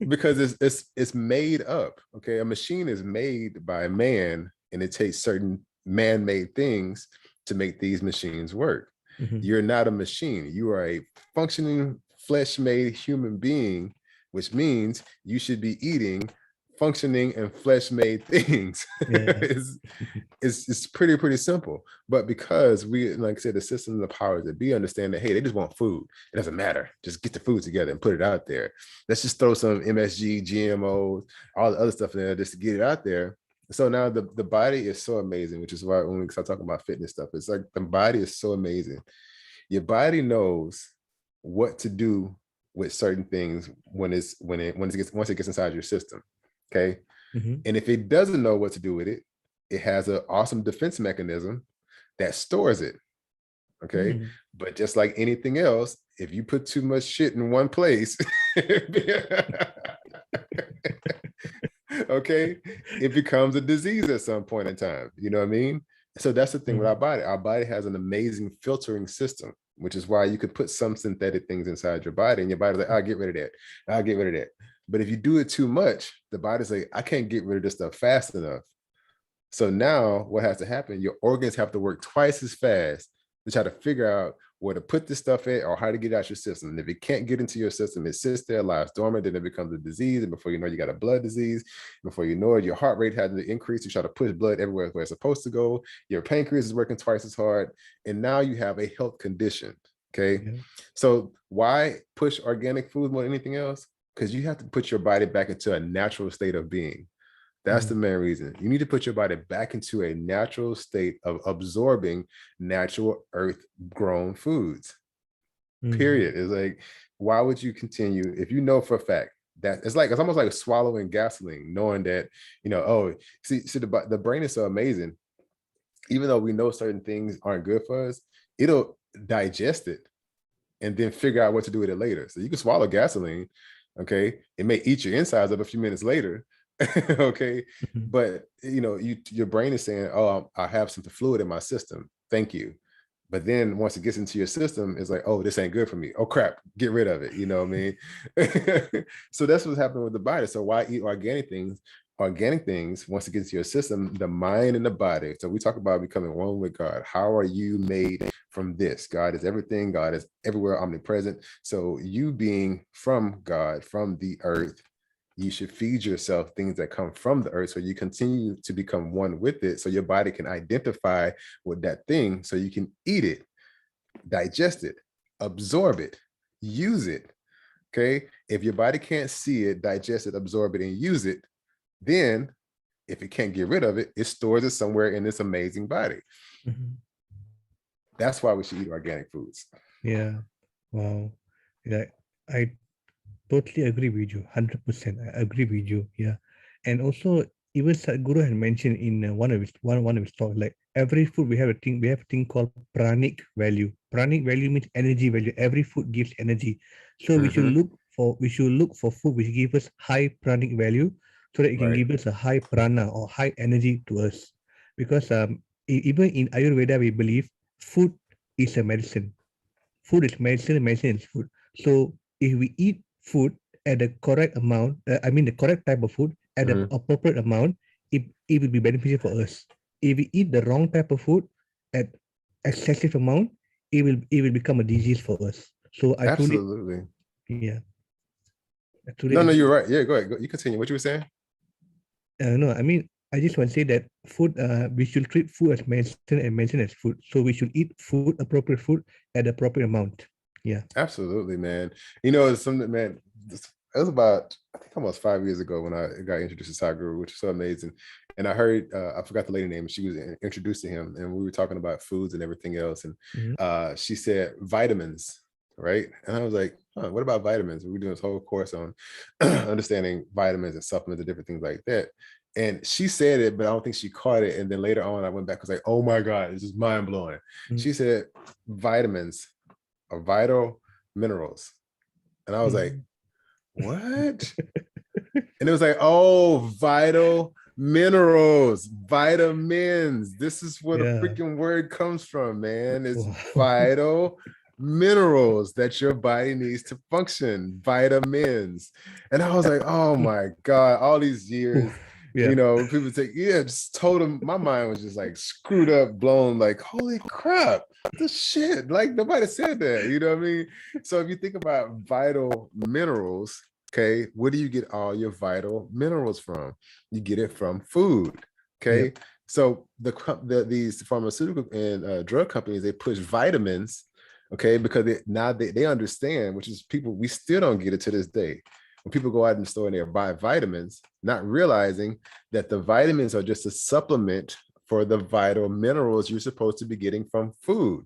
because it's made up. Okay, a machine is made by a man, and it takes certain man-made things to make these machines work. You're not a machine. You are a functioning flesh-made human being, which means you should be eating functioning and flesh-made things. Yeah. It's pretty simple. But because we, like I said, the system and the powers that be understand that, hey, they just want food. It doesn't matter. Just get the food together and put it out there. Let's just throw some MSG, GMOs, all the other stuff in there just to get it out there. So now the body is so amazing, which is why when we start talking about fitness stuff, it's like the body is so amazing. Your body knows what to do with certain things once it gets inside your system. Okay. And if it doesn't know what to do with it, it has an awesome defense mechanism that stores it. Okay. But just like anything else, if you put too much shit in one place, okay, it becomes a disease at some point in time. You know what I mean? So that's the thing with our body. Our body has an amazing filtering system, which is why you could put some synthetic things inside your body, and your body's like, I'll get rid of that. I'll get rid of that. But if you do it too much, the body's like, I can't get rid of this stuff fast enough. So now what has to happen? Your organs have to work twice as fast to try to figure out where to put this stuff in or how to get out your system. And if it can't get into your system, it sits there, lies dormant, then it becomes a disease. And before you know, you got a blood disease. Before you know it, your heart rate has to increase. You try to push blood everywhere where it's supposed to go. Your pancreas is working twice as hard. And now you have a health condition. Okay. So why push organic food more than anything else? Because you have to put your body back into a natural state of being. That's the main reason. You need to put your body back into a natural state of absorbing natural earth grown foods. Period. It's like, why would you continue if you know for a fact that it's almost like swallowing gasoline, knowing that, you know, oh, see the brain is so amazing. Even though we know certain things aren't good for us, it'll digest it and then figure out what to do with it later. So you can swallow gasoline, okay? It may eat your insides up a few minutes later, okay? But you know, your brain is saying, oh, I have some fluid in my system. Thank you. But then once it gets into your system, it's like, oh, this ain't good for me. Oh crap, get rid of it. You know what I mean? So that's what's happening with the body. So why eat organic things? Organic things, once it gets to your system, the mind and the body. So we talk about becoming one with God. How are you made from this? God is everything. God is everywhere, omnipresent. So you being from God, from the earth, you should feed yourself things that come from the earth so you continue to become one with it, so your body can identify with that thing, so you can eat it, digest it, absorb it, use it. Okay. If your body can't see it, digest it, absorb it, and use it, then if it can't get rid of it, it stores it somewhere in this amazing body. That's why we should eat organic foods. Yeah. Wow. Yeah, I totally agree with you. 100%. I agree with you. Yeah. And also, even Sadhguru had mentioned in one of his talks, like every food we have a thing called pranic value. Pranic value means energy value. Every food gives energy. So we should look for food which gives us high pranic value, so that it can give us a high prana or high energy to us. Because even in Ayurveda we believe food is a medicine. Food is medicine, medicine is food. So if we eat food at the correct amount, the correct type of food at the appropriate amount, it will be beneficial for us. If we eat the wrong type of food at excessive amount, it will become a disease for us. So I absolutely. Yeah. No, you're right. Yeah, go ahead. You continue. What you were saying? No, I mean, I just want to say that food, we should treat food as medicine and medicine as food. So we should eat food, appropriate food at the appropriate amount. Yeah. Absolutely, man. You know, it's something, man. It was about, I think, almost 5 years ago when I got introduced to Saguru, which is so amazing. And I heard, I forgot the lady name. She was introduced to him, and we were talking about foods and everything else. And she said vitamins, right? And I was like, huh, what about vitamins? We were doing this whole course on understanding vitamins and supplements and different things like that. And she said it, but I don't think she caught it. And then later on, I went back, I was like, oh my God, this is mind blowing. She said vitamins are vital minerals. And I was like, what? And it was like, oh, vital minerals, vitamins. This is where the freaking word comes from, man. It's vital minerals that your body needs to function, vitamins. And I was like, oh my God, all these years, you know, people say, yeah, just told them, my mind was just like screwed up, blown, like, holy crap, the shit, like nobody said that, you know what I mean? So if you think about vital minerals, okay, where do you get all your vital minerals from? You get it from food, okay? So these pharmaceutical and drug companies, they push vitamins, okay, because they understand, which is people, we still don't get it to this day. When people go out in the store and they buy vitamins, not realizing that the vitamins are just a supplement for the vital minerals you're supposed to be getting from food.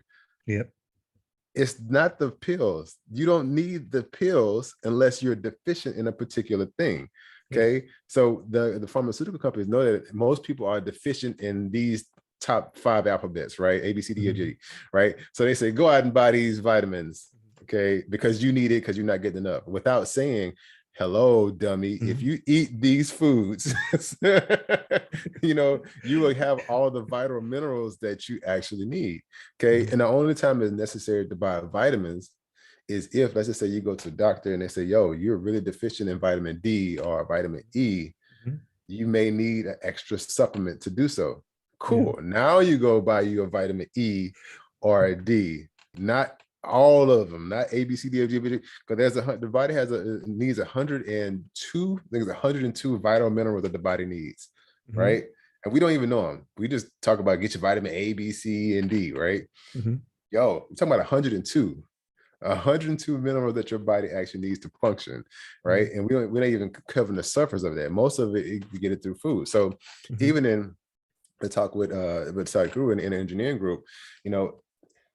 It's not the pills. You don't need the pills unless you're deficient in a particular thing. Okay. So the pharmaceutical companies know that most people are deficient in these top 5 alphabets, right? A, B, C, D, E, G, right? So they say, go out and buy these vitamins, okay? Because you need it because you're not getting enough, without saying, hello, dummy, if you eat these foods, you know, you will have all the vital minerals that you actually need, okay? And the only time it's necessary to buy vitamins is if, let's just say you go to the doctor and they say, yo, you're really deficient in vitamin D or vitamin E, you may need an extra supplement to do so. Cool. Now you go buy you a vitamin E or a D, not all of them, not A, B, C, D, F, G, because the body needs 102, I think it's 102 vital minerals that the body needs, right? And we don't even know them. We just talk about get your vitamin A, B, C, and D, right? Yo, I'm talking about 102 minerals that your body actually needs to function, right? And we don't even cover the surface of that. Most of it, you get it through food. So even in the talk with Sadhguru in the engineering group, you know,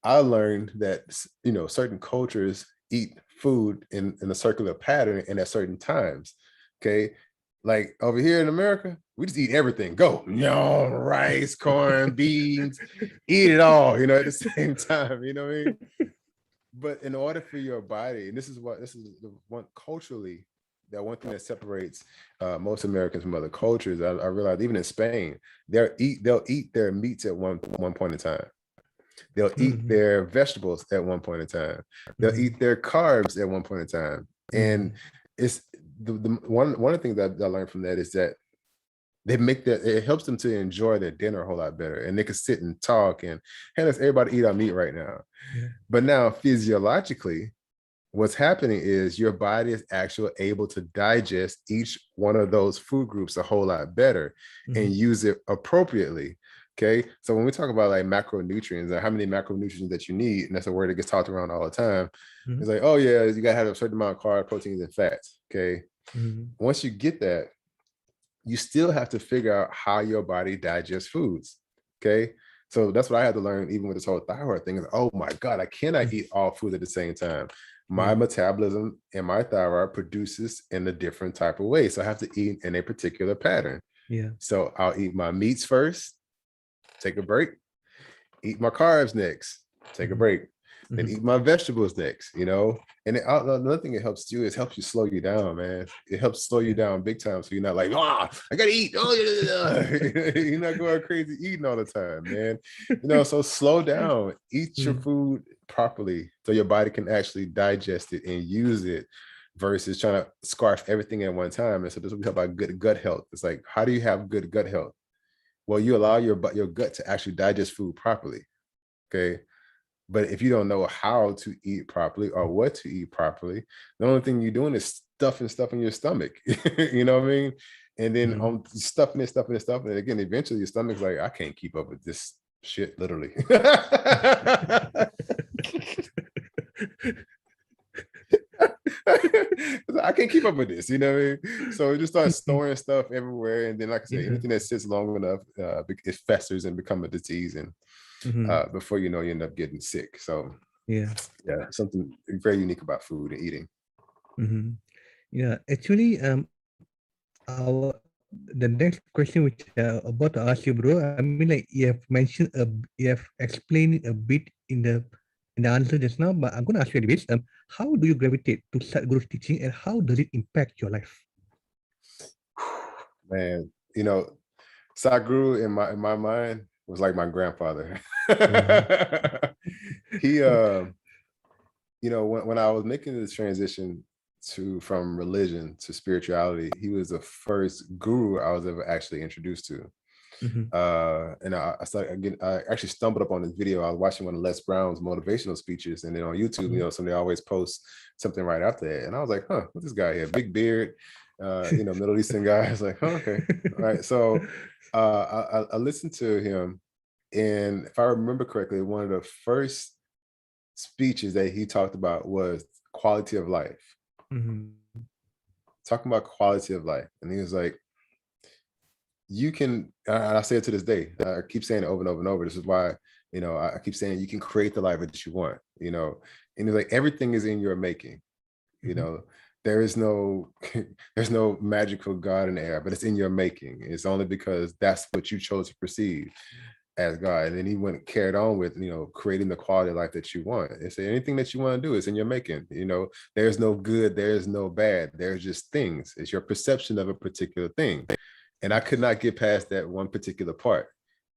I learned that, you know, certain cultures eat food in a circular pattern and at certain times. Okay. Like over here in America, we just eat everything. Go, no, rice, corn, beans, eat it all, you know, at the same time, you know what I mean? But in order for your body, and this is the one culturally, that one thing that separates most Americans from other cultures. I realized even in Spain, they'll eat their meats at one point in time. They'll eat their vegetables at one point in time. They'll eat their carbs at one point in time. And it's one of the things that I learned from that is that it helps them to enjoy their dinner a whole lot better, and they can sit and talk and, hey, let's everybody eat our meat right now. But now physiologically, what's happening is your body is actually able to digest each one of those food groups a whole lot better and use it appropriately. Okay. So when we talk about like macronutrients and how many macronutrients that you need, and that's a word that gets talked around all the time, it's like, oh yeah, you got to have a certain amount of carbs, proteins, and fats. Okay. Once you get that, you still have to figure out how your body digests foods. Okay. So that's what I had to learn, even with this whole thyroid thing, is, oh my God, I cannot eat all food at the same time. My metabolism and my thyroid produces in a different type of way. So I have to eat in a particular pattern. So I'll eat my meats first, take a break, eat my carbs next, take a break, then eat my vegetables next, you know? And another thing it helps do is helps you slow you down, man. It helps slow you down big time. So you're not like, I gotta eat. Oh, you're not going crazy eating all the time, man. You know, so slow down, eat your food properly so your body can actually digest it and use it versus trying to scarf everything at one time. And so this is what we talk about good gut health. It's like, how do you have good gut health? Well, you allow your gut to actually digest food properly. Okay. But if you don't know how to eat properly or what to eat properly, the only thing you're doing is stuffing stuff in your stomach. You know what I mean? And then on stuffing it. And again, eventually your stomach's like, I can't keep up with this shit, literally. I can't keep up with this, you know what I mean? So we just start storing stuff everywhere. And then, like I said, anything that sits long enough, it festers and becomes a disease. And before you know, you end up getting sick. So yeah, something very unique about food and eating. Yeah, actually, the next question which I about to ask you, bro. I mean, like you have mentioned, you have explained a bit in the answer just now, but I'm going to ask you anyways. How do you gravitate to Sadhguru's teaching, and how does it impact your life? Man, you know, Sadhguru in my mind was like my grandfather. He, you know, when I was making this transition from religion to spirituality, he was the first guru I was ever actually introduced to. And I started again. I actually stumbled upon this video. I was watching one of Les Brown's motivational speeches, and then on YouTube, you know, somebody always posts something right after it, and I was like, "Huh, what's this guy here? Big beard, you know, Middle Eastern guy." I was like, "Oh, okay, all right." So I listened to him, and if I remember correctly, one of the first speeches that he talked about was quality of life. Talking about quality of life, and he was like, you can, and I say it to this day, I keep saying it over and over and over. This is why, you know, I keep saying you can create the life that you want, you know, and it's like everything is in your making, you know. There is no there's no magical God in the air, but it's in your making. It's only because that's what you chose to perceive as God. And then he went carried on with, you know, creating the quality of life that you want. And so anything that you want to do is in your making. You know, there's no good, there's no bad, there's just things. It's your perception of a particular thing. And I could not get past that one particular part.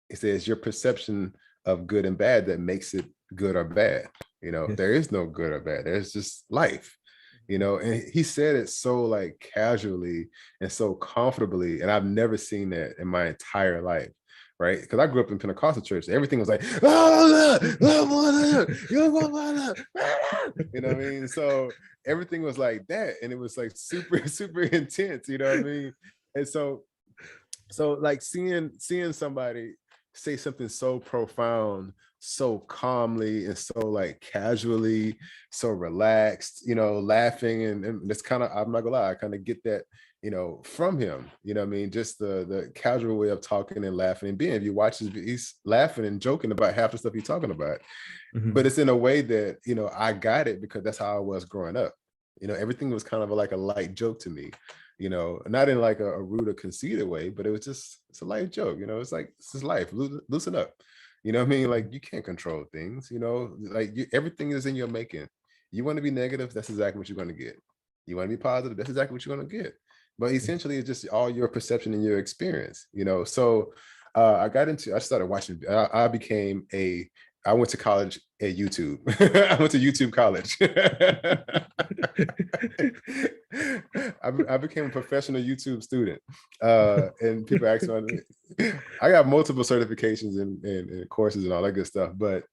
It says your perception of good and bad that makes it good or bad. You know, there is no good or bad. There's just life, you know. And he said it so like casually and so comfortably. And I've never seen that in my entire life. Right. Because I grew up in Pentecostal church. Everything was like, you know what I mean? So everything was like that. And it was like super, super intense, you know what I mean? And so like seeing somebody say something so profound, so calmly, and so like casually, so relaxed, you know, laughing, and that's kind of, I'm not gonna lie, I kind of get that, you know, from him, you know what I mean? Just the casual way of talking and laughing and being. If you watch his, he's laughing and joking about half the stuff he's talking about, but it's in a way that, you know, I got it because that's how I was growing up. You know, everything was kind of like a light joke to me. You know, not in like a rude or conceited way, but it was just, it's a light joke, you know, it's like, this is life, loosen up. You know what I mean? Like, you can't control things, you know, like everything is in your making. You want to be negative, that's exactly what you're going to get. You want to be positive, that's exactly what you're going to get. But essentially, it's just all your perception and your experience, you know. So I started watching, I went to college at YouTube. I went to YouTube college. I became a professional YouTube student. And people ask me, I got multiple certifications and courses and all that good stuff. But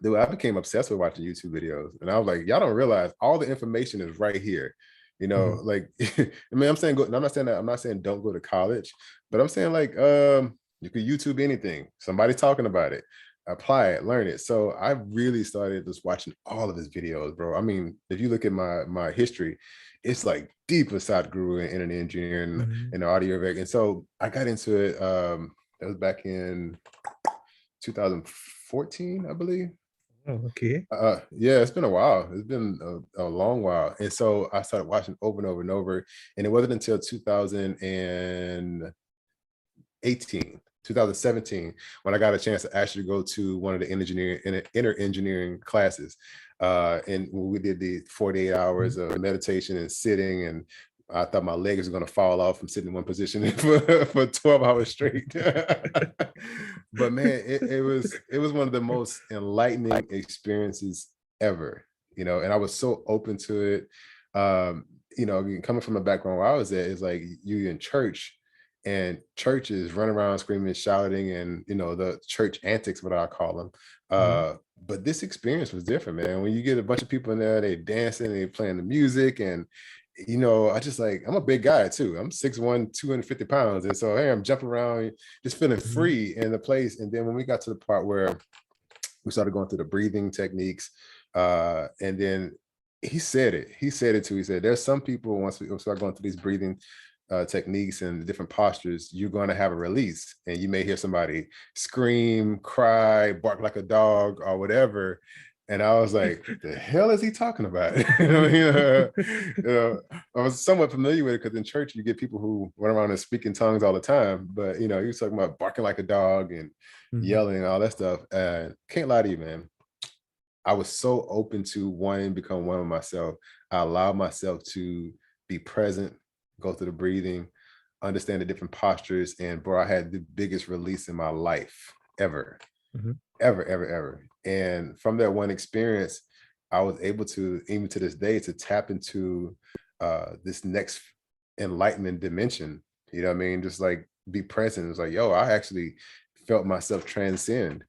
dude, I became obsessed with watching YouTube videos. And I was like, y'all don't realize all the information is right here. You know, like, I mean, I'm not saying don't go to college, but I'm saying like, you could YouTube anything. Somebody's talking about it. Apply it, learn it. So I really started just watching all of his videos, bro. I mean, if you look at my history, it's like deep with Sadhguru and internet engineering and audio. And so I got into it. That was back in 2014, I believe. Oh, okay. Yeah, it's been a while. It's been a long while. And so I started watching over and over and over. And it wasn't until 2017, when I got a chance to actually go to one of the inner engineering classes. And we did the 48 hours of meditation and sitting, and I thought my legs were going to fall off from sitting in one position for 12 hours straight. But man, it was one of the most enlightening experiences ever, you know, and I was so open to it. You know, coming from a background where I was at, it's like you in church, and churches run around screaming, shouting, and, you know, the church antics, what I call them. But this experience was different, man. When you get a bunch of people in there, they dancing, they playing the music, and you know, I just like, I'm a big guy too. I'm 6'1", 250 pounds. And so, hey, I'm jumping around, just feeling free in the place. And then when we got to the part where we started going through the breathing techniques, and then he said it too. He said, there's some people, once we start going through these breathing techniques and different postures, you're going to have a release, and you may hear somebody scream, cry, bark like a dog or whatever. And I was like, the hell is he talking about? I was somewhat familiar with it because in church you get people who run around and speak in tongues all the time, but he was talking about barking like a dog and yelling and all that stuff. And can't lie to you, man, I was so open to wanting to become one with myself. I allowed myself to be present, go through the breathing, understand the different postures, and bro, I had the biggest release in my life ever, ever. And from that one experience, I was able to, even to this day, to tap into this next enlightenment dimension. You know what I mean? Just like be present. It's like, yo, I actually felt myself transcend,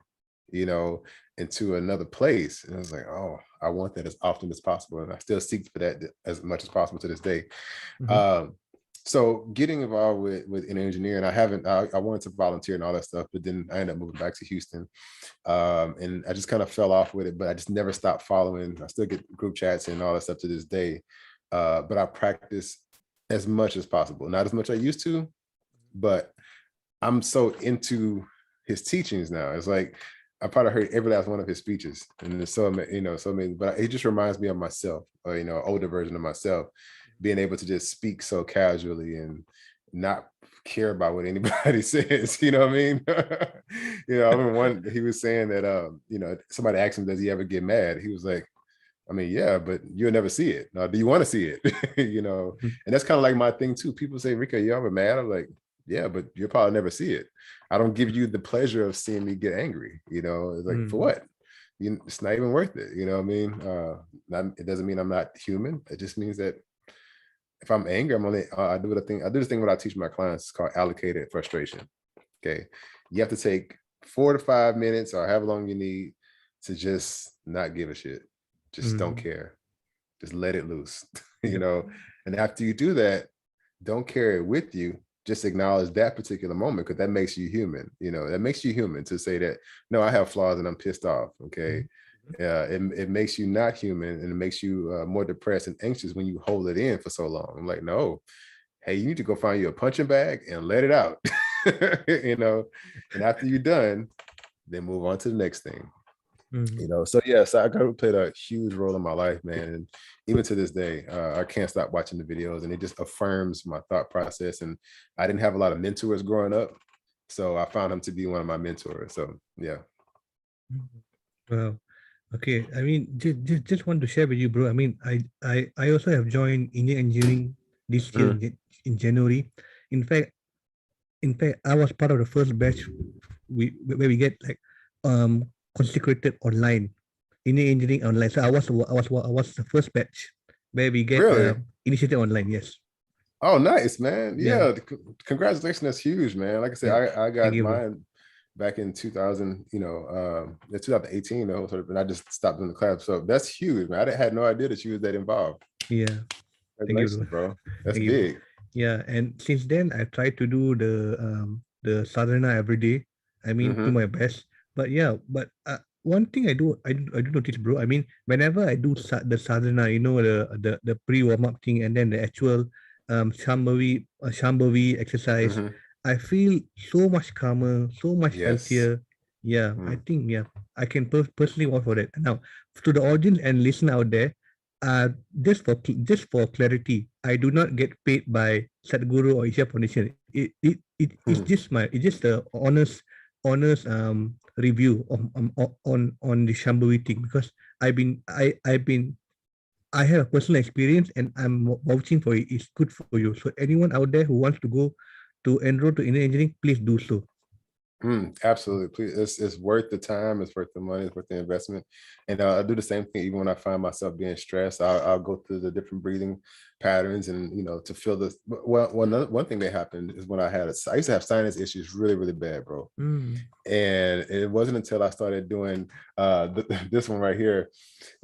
into another place. And I was like, oh, I want that as often as possible. And I still seek for that as much as possible to this day. So getting involved with engineering, I wanted to volunteer and all that stuff, but then I ended up moving back to Houston. And I just kind of fell off with it, but I just never stopped following. I still get group chats and all that stuff to this day. But I practice as much as possible. Not as much as I used to, but I'm so into his teachings now. It's like, I probably heard every last one of his speeches, and it's so amazing. But it just reminds me of myself, or an older version of myself, being able to just speak so casually and not care about what anybody says. You know what I mean? I remember he was saying that somebody asked him, does he ever get mad? He was like, I mean, yeah, but you'll never see it. Now, do you want to see it? And that's kind of like my thing too. People say, Rickey, you ever mad? I'm like, yeah, but you'll probably never see it. I don't give you the pleasure of seeing me get angry. It's like, for what? It's not even worth it. You know what I mean? It doesn't mean I'm not human. It just means that if I'm angry, I do this thing what I teach my clients. It's called allocated frustration. Okay. You have to take 4 to 5 minutes or however long you need to just not give a shit. Just don't care. Just let it loose, and after you do that, don't carry it with you. Just acknowledge that particular moment, because that makes you human. That makes you human to say that, no, I have flaws and I'm pissed off. Okay. It makes you not human, and it makes you more depressed and anxious when you hold it in for so long. I'm like, no, hey, you need to go find you a punching bag and let it out. And after you're done, then move on to the next thing. So yes, I played a huge role in my life, man. And even to this day, I can't stop watching the videos, and it just affirms my thought process. And I didn't have a lot of mentors growing up, so I found him to be one of my mentors. So yeah. Wow. Okay. I mean, just want to share with you, bro. I mean, I also have joined Indian engineering this year in January. In fact, I was part of the first batch where we get like consecrated online, Indian engineering online. So I was the first batch where we get initiated online. Yes. Oh, nice, man. Yeah. Congratulations. That's huge, man. Like I said, I got mine back in 2000, 2018, and I just stopped in the class. So that's huge, man. I had no idea that you was that involved. Yeah. Congratulations, bro. That's big. Yeah. And since then, I try to do the sadhana every day. I mean, do my best. But one thing I do notice, bro. I mean, whenever I do the sadhana, the pre-warm-up thing, and then the actual Shambhavi exercise, I feel so much calmer, so much healthier. Yeah, I think I can personally work for that. Now, to the audience and listener out there, just for clarity, I do not get paid by Sadhguru or Isha Foundation. It's just the honest review on the Shambhavi thing, because I have a personal experience and I'm vouching for it. It's good for you. So anyone out there who wants to go to enroll to Indian engineering, please do so. Absolutely. Please, it's worth the time, it's worth the money, it's worth the investment. And I do the same thing even when I find myself being stressed. I'll go through the different breathing patterns and to feel this. Well, one thing that happened is when I used to have sinus issues really, really bad, bro. And it wasn't until I started doing this one right here,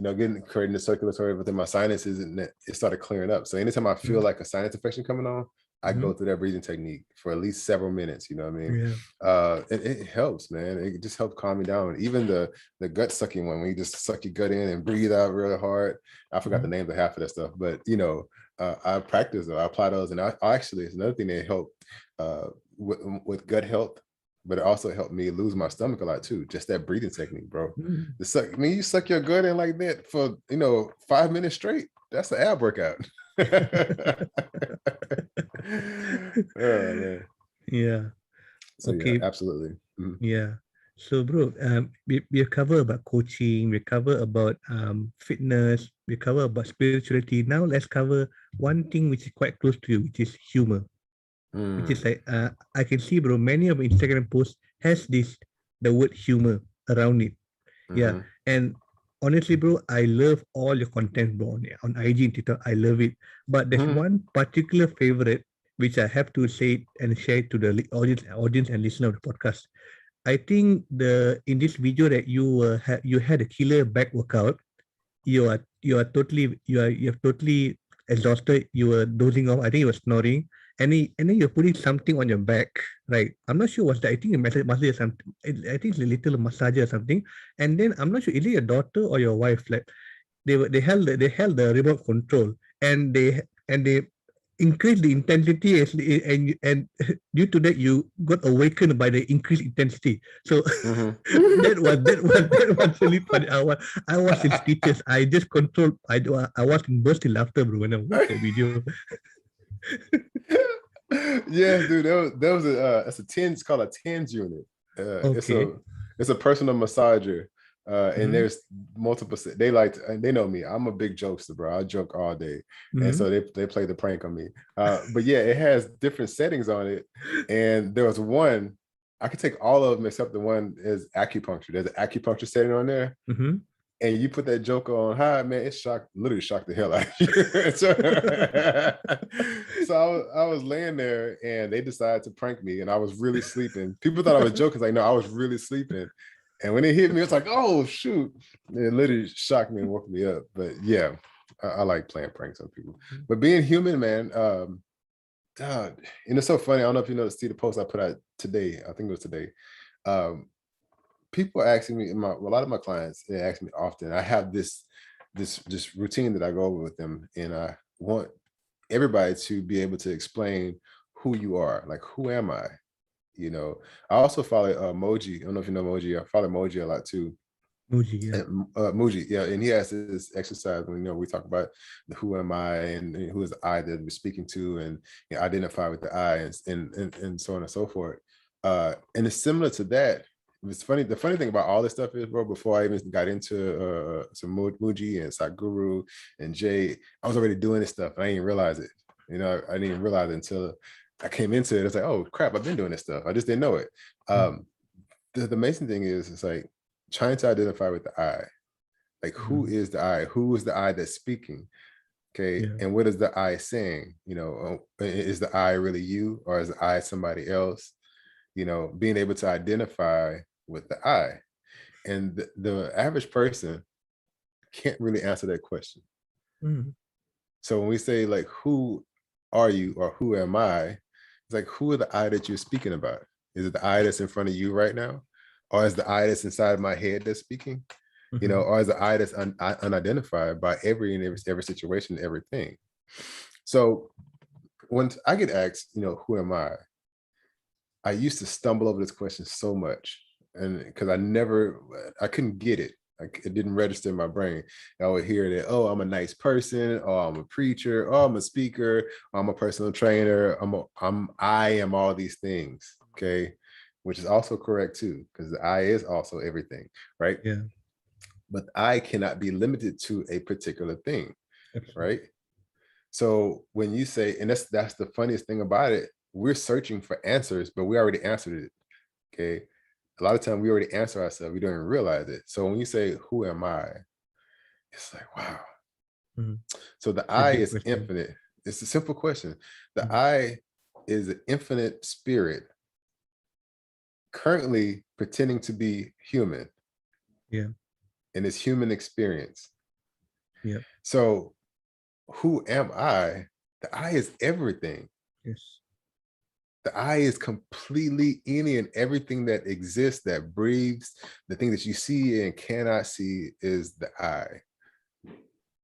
creating the circulatory within my sinuses, and it started clearing up. So anytime I feel like a sinus infection coming on, I go through that breathing technique for at least several minutes. You know what I mean? It helps, man. It just helps calm me down. Even the gut sucking one, when you just suck your gut in and breathe out really hard. I forgot the names of half of that stuff, but I practice those. I apply those, and I actually, it's another thing that helped with gut health. But it also helped me lose my stomach a lot too. Just that breathing technique, bro. You suck your gut in like that for 5 minutes straight. That's an ab workout. Oh man. Yeah. So Okay. yeah, absolutely. Yeah. So bro, we cover about coaching, we cover about fitness, we cover about spirituality. Now let's cover one thing which is quite close to you, which is humor. Which is like I can see, bro, many of Instagram posts has the word humor around it. Yeah. And honestly, bro, I love all your content, bro, on IG and Twitter. I love it. But there's one particular favorite which I have to say and share to the audience and listener of the podcast. I think in this video that you had a killer back workout. You have totally exhausted. You were dozing off. I think you were snoring, and then you're putting something on your back. Right? I'm not sure what's that. I think massage or something. I think it's a little massage or something. And then I'm not sure. Is it your daughter or your wife? Like they held the remote control, and they increase the intensity and due to that you got awakened by the increased intensity. So that was really funny. I was in stitches. I just controlled. I was in bursting laughter, bro, when I watched that video. Yes, dude. That was it's a TENS. It's called a TENS unit. Okay. It's a personal massager. And there's multiple. They know me. I'm a big jokester, bro. I joke all day, and so they play the prank on me. But yeah, it has different settings on it, and there was one. I could take all of them except the one is acupuncture. There's an acupuncture setting on there, and you put that joke on high, man. It literally shocked the hell out of you. So I was laying there, and they decided to prank me, and I was really sleeping. People thought I was joking. Like, no, I was really sleeping. And when it hit me, it's like, oh, shoot. It literally shocked me and woke me up. But yeah, I like playing pranks on people. But being human, man, and it's so funny. I don't know if you see the post I put out today. I think it was today. People asking me, a lot of my clients, they ask me often. I have this routine that I go over with them, and I want everybody to be able to explain who you are. Like, who am I? I also follow Moji. I don't know if you know Moji. I follow Moji a lot too. Moji, yeah. Moji, yeah, and he has this exercise when we talk about the who am I and who is the I that we're speaking to, and identify with the I, and so on and so forth. And it's similar to that. It's funny. The funny thing about all this stuff is, bro, before I even got into some Muji and Sadhguru and Jay, I was already doing this stuff. I didn't realize it. I didn't even realize it until I came into it. It's like, oh crap, I've been doing this stuff. I just didn't know it. The amazing thing is, it's like trying to identify with the I. Like, who is the I? Who is the I that's speaking? Okay. Yeah. And what is the I saying? Is the I really you, or is the I somebody else? Being able to identify with the I. And the average person can't really answer that question. So when we say, like, who are you, or who am I? It's like, who are the I that you're speaking about? Is it the I that's in front of you right now? Or is the I that's inside of my head that's speaking? Or is the I that's unidentified by every situation, everything? So when I get asked, who am I used to stumble over this question so much, and because I couldn't get it. It didn't register in my brain. I would hear that, oh, I'm a nice person, or I'm a preacher, or I'm a speaker, or I'm a personal trainer, I am all these things, okay? Which is also correct too, because the I is also everything, right? Yeah. But I cannot be limited to a particular thing, right? So when you say, and that's the funniest thing about it, we're searching for answers, but we already answered it. Okay. A lot of time we already answer ourselves. We don't even realize it. So when you say, who am I? It's like, wow. So the I is infinite. It's a simple question. The I is an infinite spirit currently pretending to be human. Yeah. In this human experience. Yeah. So who am I? The I is everything. Yes. The I is completely any and everything that exists, that breathes. The thing that you see and cannot see is the I.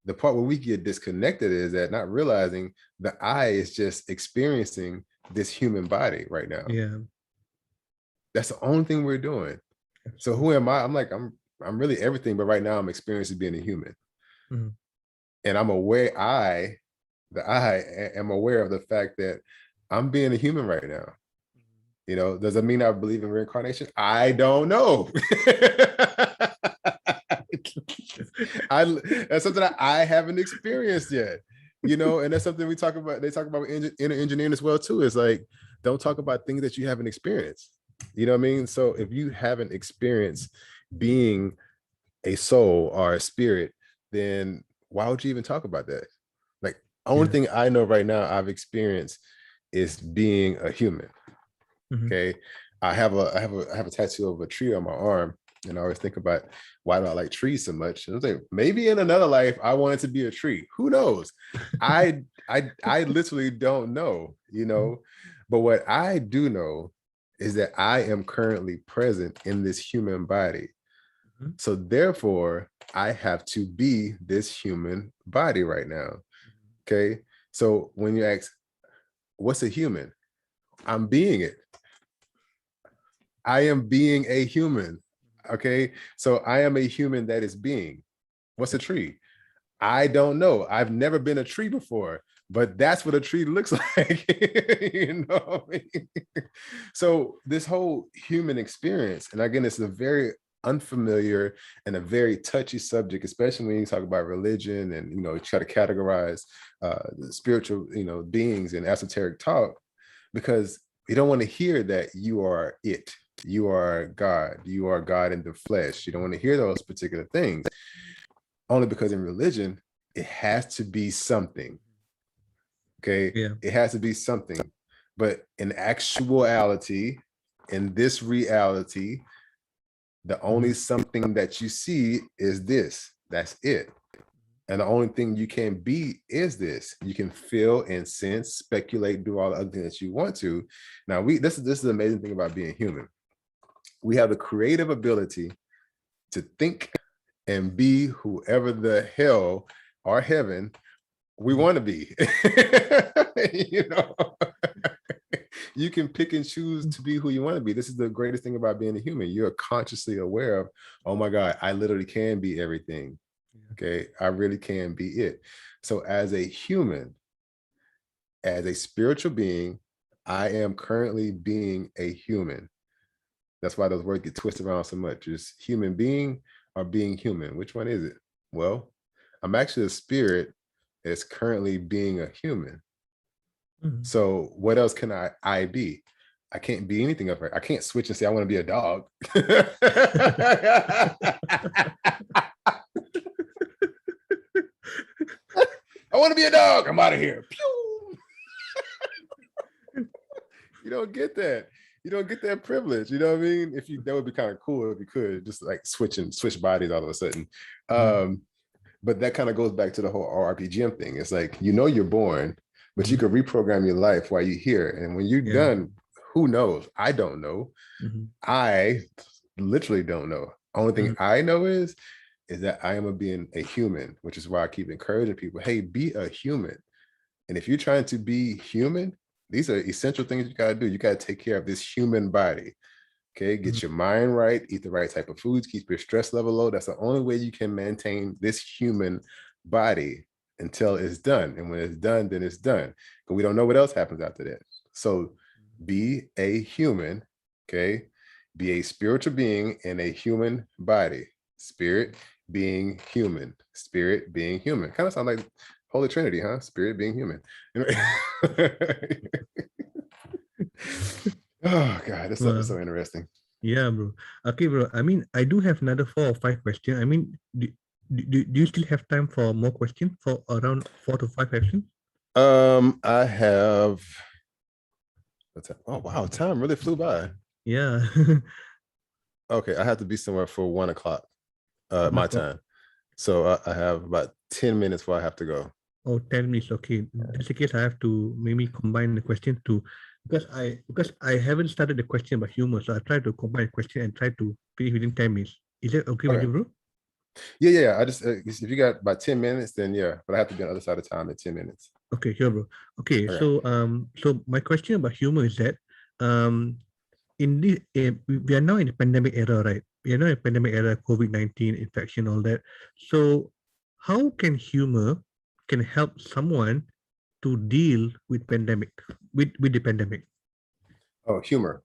The part where we get disconnected is that not realizing the I is just experiencing this human body right now. Yeah. That's the only thing we're doing. So who am I? I'm really everything, but right now I'm experiencing being a human. And I'm aware I am aware of the fact that I'm being a human right now. You know, does that mean I believe in reincarnation? I don't know. That's something that I haven't experienced yet. You know, and that's something we talk about. They talk about inner engineering as well too. It's like, don't talk about things that you haven't experienced. You know what I mean? So if you haven't experienced being a soul or a spirit, then why would you even talk about that? Like, only thing I know right now I've experienced is being a human. Okay. I have a tattoo of a tree on my arm, and I always think about, why do I like trees so much? And I was like, maybe in another life I wanted to be a tree. Who knows? I literally don't know, you know. But what I do know is that I am currently present in this human body. So therefore, I have to be this human body right now. Okay. So when you ask, what's a human? I'm being it. I am being a human. Okay. So I am a human that is being. What's a tree? I don't know. I've never been a tree before, but that's what a tree looks like. You know what I mean? So this whole human experience, and again, it's a very unfamiliar and a very touchy subject, especially when you talk about religion and, you know, try to categorize the spiritual, you know, beings in esoteric talk, because you don't want to hear that you are it. You are God. You are God in the flesh. You don't want to hear those particular things, only because in religion, it has to be something. Okay. Yeah. It has to be something. But in actuality, in this reality, the only something that you see is this. That's it. And the only thing you can be is this. You can feel and sense, speculate, do all the other things that you want to. Now, this is the amazing thing about being human. We have the creative ability to think and be whoever the hell or heaven we want to be. You know, you can pick and choose to be who you want to be. This is the greatest thing about being a human. You're consciously aware of, oh my God, I literally can be everything. Okay, I really can be it. So as a human, as a spiritual being, I am currently being a human. That's why those words get twisted around so much. Is human being or being human? Which one is it? Well, I'm actually a spirit that's currently being a human. So what else can I be? I can't be anything of her. I can't switch and say I want to be a dog. I want to be a dog. I'm out of here. Pew! You don't get that. You don't get that privilege. You know what I mean? That would be kind of cool if you could just like switch bodies all of a sudden. But that kind of goes back to the whole RPGM thing. It's like, you know, you're born, but you could reprogram your life while you're here. And when you're done, who knows? I don't know. I literally don't know. Only thing I know is that I am being a human, which is why I keep encouraging people, hey, be a human. And if you're trying to be human, these are essential things you got to do. You got to take care of this human body. Okay, get your mind right, eat the right type of foods, keep your stress level low. That's the only way you can maintain this human body until it's done. And when it's done, then it's done. But we don't know what else happens after that. So be a human, okay? Be a spiritual being in a human body. Spirit being human. Spirit being human. Kind of sound like Holy Trinity, huh? Spirit being human. Oh God, that's Well, so interesting. yeah, bro. Okay, bro. I mean, I do have another 4 or 5 questions. I mean, do you still have time for more questions for around 4 to 5 questions? I have what's that? Oh wow, time really flew by. Yeah. Okay, I have to be somewhere for 1 o'clock, my 1 o'clock. time. So I have about 10 minutes before I have to go. Oh, 10 minutes. Okay. That's the case. I have to maybe combine the question to because I haven't started the question about humor, so I try to combine the question and try to finish within 10 minutes. Is that okay with Okay. you, bro? Yeah. I just if you got about 10 minutes, then yeah. But I have to be on the other side of time in 10 minutes. Okay, sure, bro. Okay, Okay. so my question about humor is that um in this we are now in the pandemic era, right? We are now in pandemic era, COVID-19 infection, all that. So how can humor can help someone to deal with pandemic with the pandemic? Oh, humor.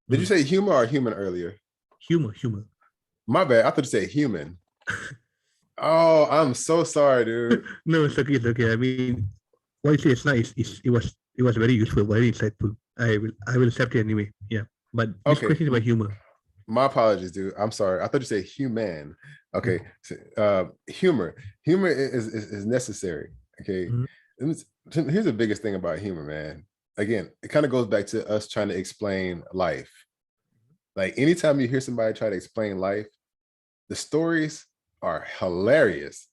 Did you Mm. say humor or human earlier? Humor. My bad. I thought you said human. Oh, I'm so sorry, dude. No, it's okay. I mean, what you say is nice. It was very useful, very insightful. I will accept it anyway. Yeah, but this Okay. question is about humor. My apologies, dude. I'm sorry. I thought you said human. Okay. No. So, humor. Humor is necessary. Okay. Mhm. Here's the biggest thing about humor, man. Again, it kind of goes back to us trying to explain life. Like anytime you hear somebody try to explain life, the stories are hilarious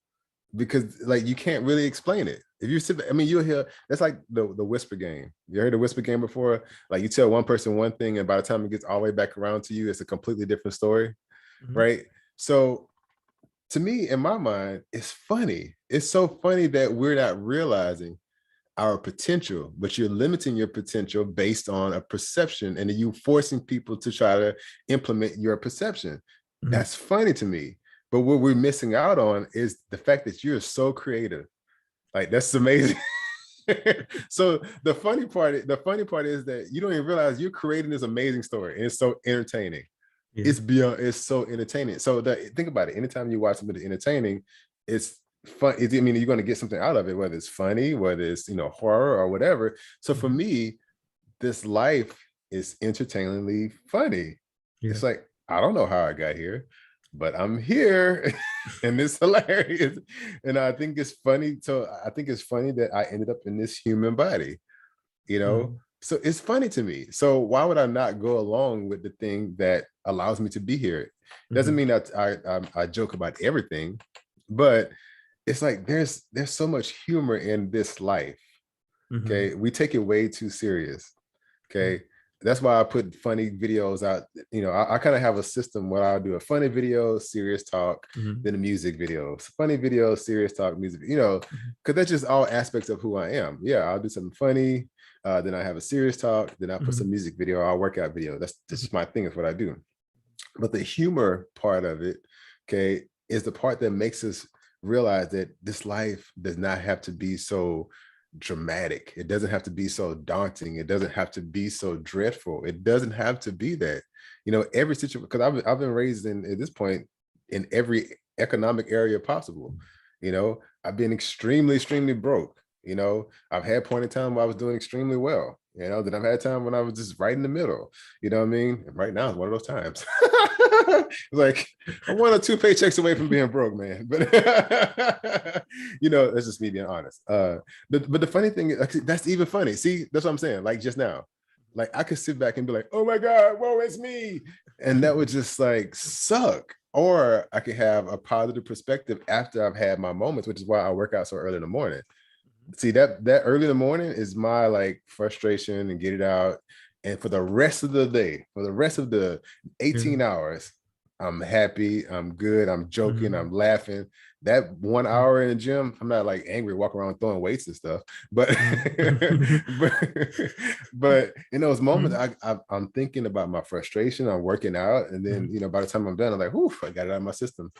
because like you can't really explain it. If you sit, I mean, you'll hear that's like the whisper game. You heard the whisper game before? Like you tell one person one thing, and by the time it gets all the way back around to you, it's a completely different story, Mhm. right? So to me, in my mind, it's funny. It's so funny that we're not realizing our potential, but you're limiting your potential based on a perception, and then you forcing people to try to implement your perception. Mhm. That's funny to me. But what we're missing out on is the fact that you're so creative. Like that's amazing. So the funny part is that you don't even realize you're creating this amazing story, and it's so entertaining. Yeah. It's so entertaining. So think about it. Anytime you watch something entertaining, it's fun. I mean, you're going to get something out of it, whether it's funny, whether it's horror or whatever. So for Mhm. me, this life is entertainingly funny. Yeah. It's like I don't know how I got here, but I'm here, and it's hilarious. And I think it's funny. So I think it's funny that I ended up in this human body. You know, Mhm. so it's funny to me. So why would I not go along with the thing that allows me to be here? Doesn't Mhm. mean that I joke about everything, but it's like there's so much humor in this life. Mhm. Okay, we take it way too serious. Mhm. Okay, that's why I put funny videos out. I kind of have a system where I'll do a funny video, serious talk, Mhm. then a music video, funny video, serious talk, music. Mhm. Because that's just all aspects of who I am. Yeah, I'll do something funny, then I have a serious talk, then I put Mhm. some music video, I'll workout video. That's Mhm. just my thing. Is what I do. But the humor part of it, okay, is the part that makes us realize that this life does not have to be so dramatic. It doesn't have to be so daunting. It doesn't have to be so dreadful. It doesn't have to be that. Every situation, because I've been raised in at this point in every economic area possible. I've been extremely, extremely broke. I've had point in time where I was doing extremely well. Then I've had time when I was just right in the middle. You know what I mean? And right now is one of those times. Like I'm 1 or 2 paychecks away from being broke, man. But that's just me being honest. But the funny thing is, that's even funny. See, that's what I'm saying. Like just now, like I could sit back and be like, "Oh my God, woe is me," and that would just like suck. Or I could have a positive perspective after I've had my moments, which is why I work out so early in the morning. See that early in the morning is my like frustration and get it out. And for the rest of the day, for the rest of the Yeah. 18 hours, I'm happy, I'm good, I'm joking, Mhm. I'm laughing. That one Mhm. hour in the gym, I'm not like angry, walking around throwing weights and stuff. But Mhm. but, but in those moments, Mhm. I'm thinking about my frustration, I'm working out, and then Mhm. by the time I'm done, I'm like, whew, I got it out of my system.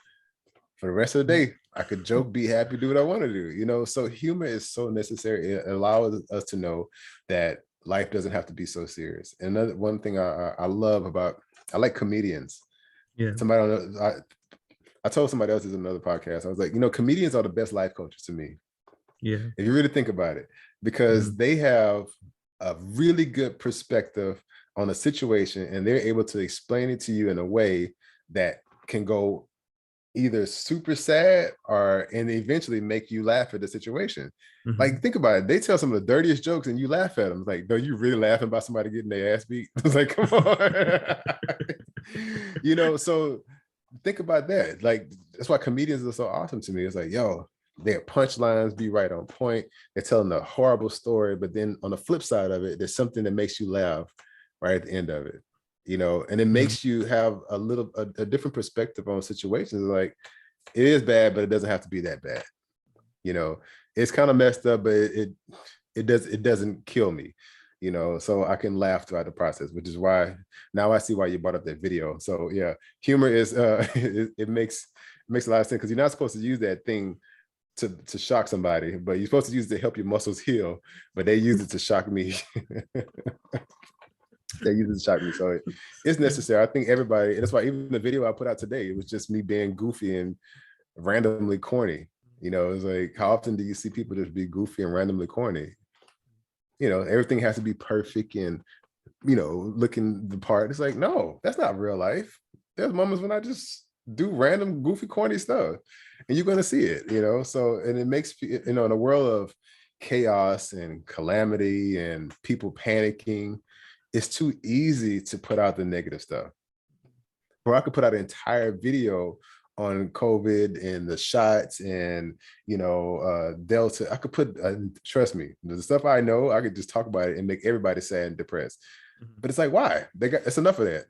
For the rest of the Mhm. day, I could joke, be happy, do what I want to do. So humor is so necessary. It allows us to know that life doesn't have to be so serious. And another one thing I love about I like comedians. Yeah. Somebody on I told somebody else in another podcast. I was like, comedians are the best life coaches to me, Yeah. if you really think about it, because Mhm. they have a really good perspective on a situation and they're able to explain it to you in a way that can go either super sad and eventually make you laugh at the situation. Like, think about it. They tell some of the dirtiest jokes and you laugh at them. Like, no, you really laughing about somebody getting their ass beat? It's like, come on. So think about that. Like, that's why comedians are so awesome to me. It's like, yo, their punchlines be right on point. They're telling a horrible story, but then on the flip side of it, there's something that makes you laugh right at the end of it. And it makes you have a different perspective on situations. Like, it is bad, but it doesn't have to be that bad. It's kind of messed up, but it doesn't kill me. So I can laugh throughout the process, which is why now I see why you brought up that video. So yeah, humor is it makes a lot of sense, because you're not supposed to use that thing to shock somebody, but you're supposed to use it to help your muscles heal. But they use it to shock me. They use it to shock me. So it's necessary. I think everybody, and that's why even the video I put out today, it was just me being goofy and randomly corny. It's like, how often do you see people just be goofy and randomly corny? Everything has to be perfect and, looking the part. It's like, no, that's not real life. There's moments when I just do random, goofy, corny stuff, and you're going to see it, So, and it makes, in a world of chaos and calamity and people panicking, it's too easy to put out the negative stuff. Or I could put out an entire video on COVID and the shots and, Delta. I could put, trust me, the stuff I know, I could just talk about it and make everybody sad and depressed. But it's like, why? It's enough of that.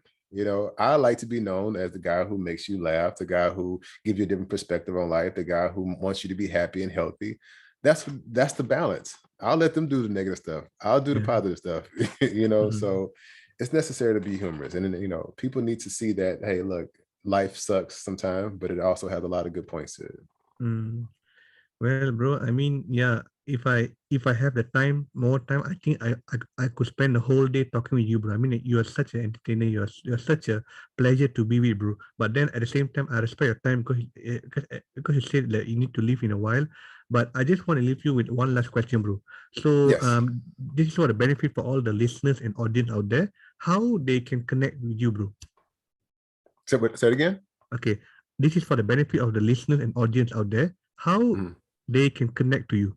I like to be known as the guy who makes you laugh, the guy who gives you a different perspective on life, the guy who wants you to be happy and healthy. That's the balance. I'll let them do the negative stuff. I'll do the positive stuff, so it's necessary to be humorous. And then, people need to see that, hey, look, life sucks sometimes, but it also has a lot of good points to it. Well, bro, I mean, yeah, if I have the time, more time, I think I could spend the whole day talking with you, bro. I mean, you are such an entertainer. You're such a pleasure to be with, bro. But then at the same time, I respect your time because you said that you need to leave in a while. But I just want to leave you with one last question, bro. So Yes. This is for the benefit for all the listeners and audience out there, how they can connect with you, bro. Say it again. Okay, this is for the benefit of the listeners and audience out there, how they can connect to you.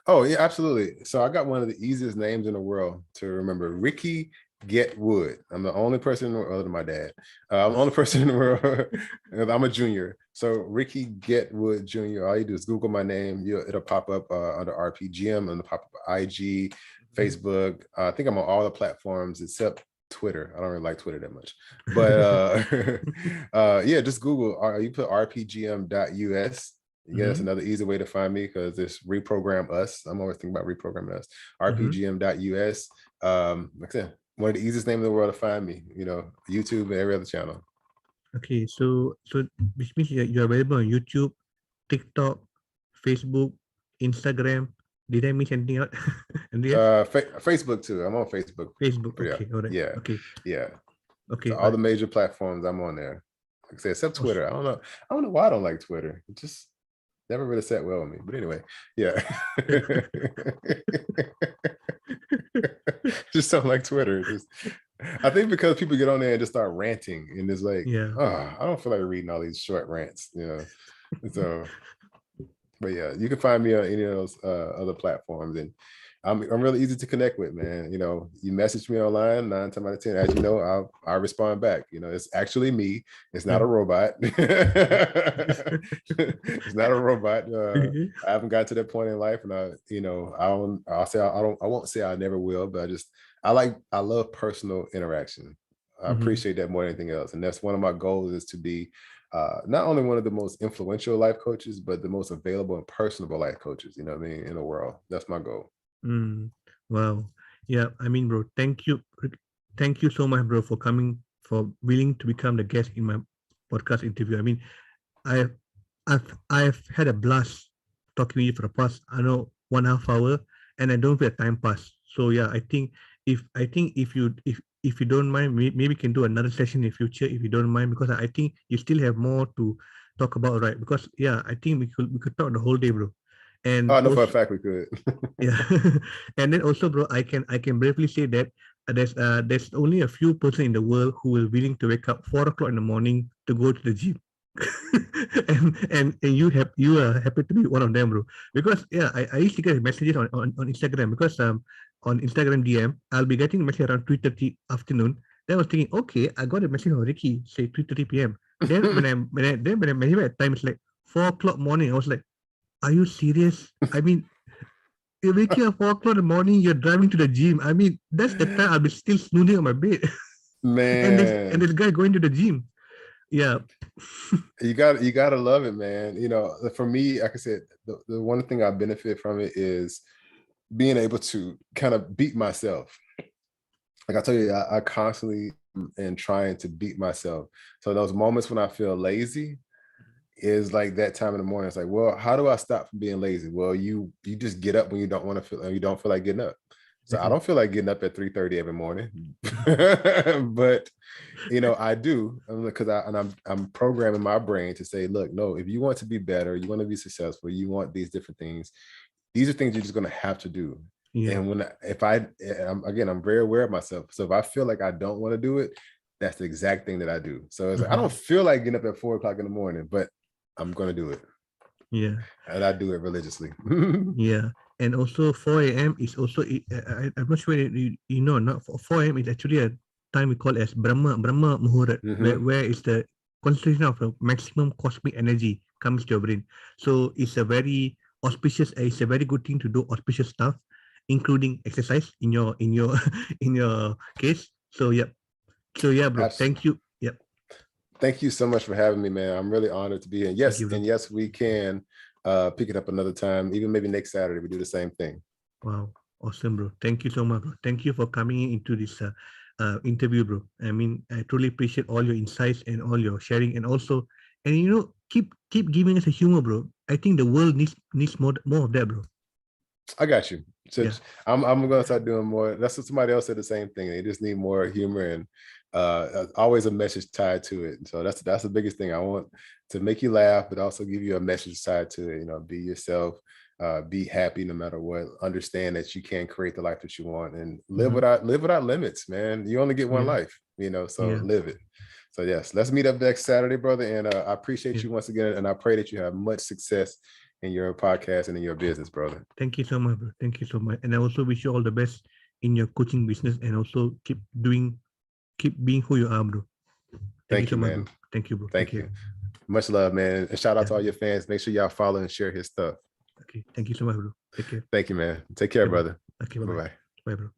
Oh yeah, absolutely. So I got one of the easiest names in the world to remember: Rickey Getwood. I'm the only person in the world, other than my dad. I'm the only person in the world. I'm a junior. So Rickey Getwood Jr. All you do is Google my name. It'll pop up under RPGM, and it'll pop up IG, Facebook. I think I'm on all the platforms except Twitter. I don't really like Twitter that much, but yeah, just Google. You put rpgm.us. Yeah, that's another easy way to find me, because it's Reprogram Us. I'm always thinking about Reprogram Us. rpgm.us. Like I said, one of the easiest names in the world to find me. YouTube and every other channel. Okay, so which means you're available on YouTube, TikTok, Facebook, Instagram. Did I miss anything out? Facebook too. I'm on Facebook. Facebook. Okay. All right. Yeah. Okay. Yeah. Okay. So all the major platforms, I'm on there. Like I said, except Twitter. I don't know why I don't like Twitter. It just never really sat well with me. But anyway, yeah. Just don't like Twitter. I think because people get on there and just start ranting, and it's like, I don't feel like reading all these short rants, So, but yeah, you can find me on any of those other platforms, and I'm really easy to connect with, man. You message me online, 9 times out of 10, as you know, I'll respond back. It's actually me. It's not a robot. It's not a robot. I haven't got to that point in life, and I won't say I never will, but I love personal interaction. I appreciate that more than anything else, and that's one of my goals, is to be not only one of the most influential life coaches, but the most available and personable life coaches, in the world. That's my goal. Wow. Yeah, I mean, bro, thank you so much, bro, for for willing to become the guest in my podcast interview. I mean, I've had a blast talking to you for the past, 1.5 hours, and I don't feel time pass. So yeah, I think if you don't mind, maybe we can do another session in the future, if you don't mind, because I think you still have more to talk about, right? Because yeah, I think we could talk the whole day, bro. And I know for a fact we could. Yeah. And then also, bro, I can briefly say that there's only a few person in the world who will willing to wake up 4 o'clock in the morning to go to the gym. and you are happy to be one of them, bro. Because yeah, I used to get messages on Instagram because on Instagram DM I'll be getting a message around 3:30 afternoon. Then I was thinking, okay, I got a message from Ricky, say 3:30 p.m. Then when I measure at time, it's like 4 o'clock morning. I was like, are you serious? I mean, you're waking up 4 o'clock in the morning, you're driving to the gym. I mean, that's the time I'll be still snoozing on my bed. And Man, this guy going to the gym. Yeah. you gotta love it, man. You know, for me, like I said, the one thing I benefit from it is being able to kind of beat myself. Like I tell you, I constantly am trying to beat myself. So those moments when I feel lazy is like that time in the morning. It's like, well, how do I stop from being lazy? Well, you just get up when you don't want to feel, you don't feel like getting up. So I don't feel like getting up at 3:30 every morning, but you know, I do, because I'm programming my brain to say, look, no, if you want to be better, you want to be successful, you want these different things. These are things you're just going to have to do. Yeah. And I'm very aware of myself. So if I feel like I don't want to do it, that's the exact thing that I do. So it's like, I don't feel like getting up at 4 o'clock in the morning, but I'm going to do it. Yeah. And I do it religiously. Yeah. And also 4 a.m. is also, I'm not sure you know, not 4 a.m. is actually a time we call as Brahma Muhurat, where is the concentration of the maximum cosmic energy comes to your brain. So it's a very auspicious, it's a very good thing to do auspicious stuff, including exercise in your in your case. So yeah. So yeah, bro. Absolutely. Thank you. Yep. Thank you so much for having me, man. I'm really honored to be here. Yes, you, and yes, we can pick it up another time. Even maybe next Saturday, we do the same thing. Wow. Awesome, bro. Thank you so much, bro. Thank you for coming into this interview, bro. I mean, I truly appreciate all your insights and all your sharing, and also, and you know, keep giving us a humor, bro. I think the world needs more of that, bro. I got you. So Yeah. I'm gonna start doing more. That's what somebody else said the same thing. They just need more humor and always a message tied to it. So that's the biggest thing. I want to make you laugh, but also give you a message tied to it. You know, be yourself, be happy no matter what. Understand that you can create the life that you want and live without limits, man. You only get one life, you know, so live it. So yes, let's meet up next Saturday, brother. And I appreciate you once again, and I pray that you have much success in your podcast and in your business, brother. Thank you so much, bro. Thank you so much. And I also wish you all the best in your coaching business, and also keep being who you are, bro. Thank you so much, man. bro. Thank you, bro. Thank you. Much love, man. And shout out to all your fans. Make sure y'all follow and share his stuff. Okay. Thank you so much, bro. Take care. Thank you, man. Take care, brother. Okay, bye. Bye, bro.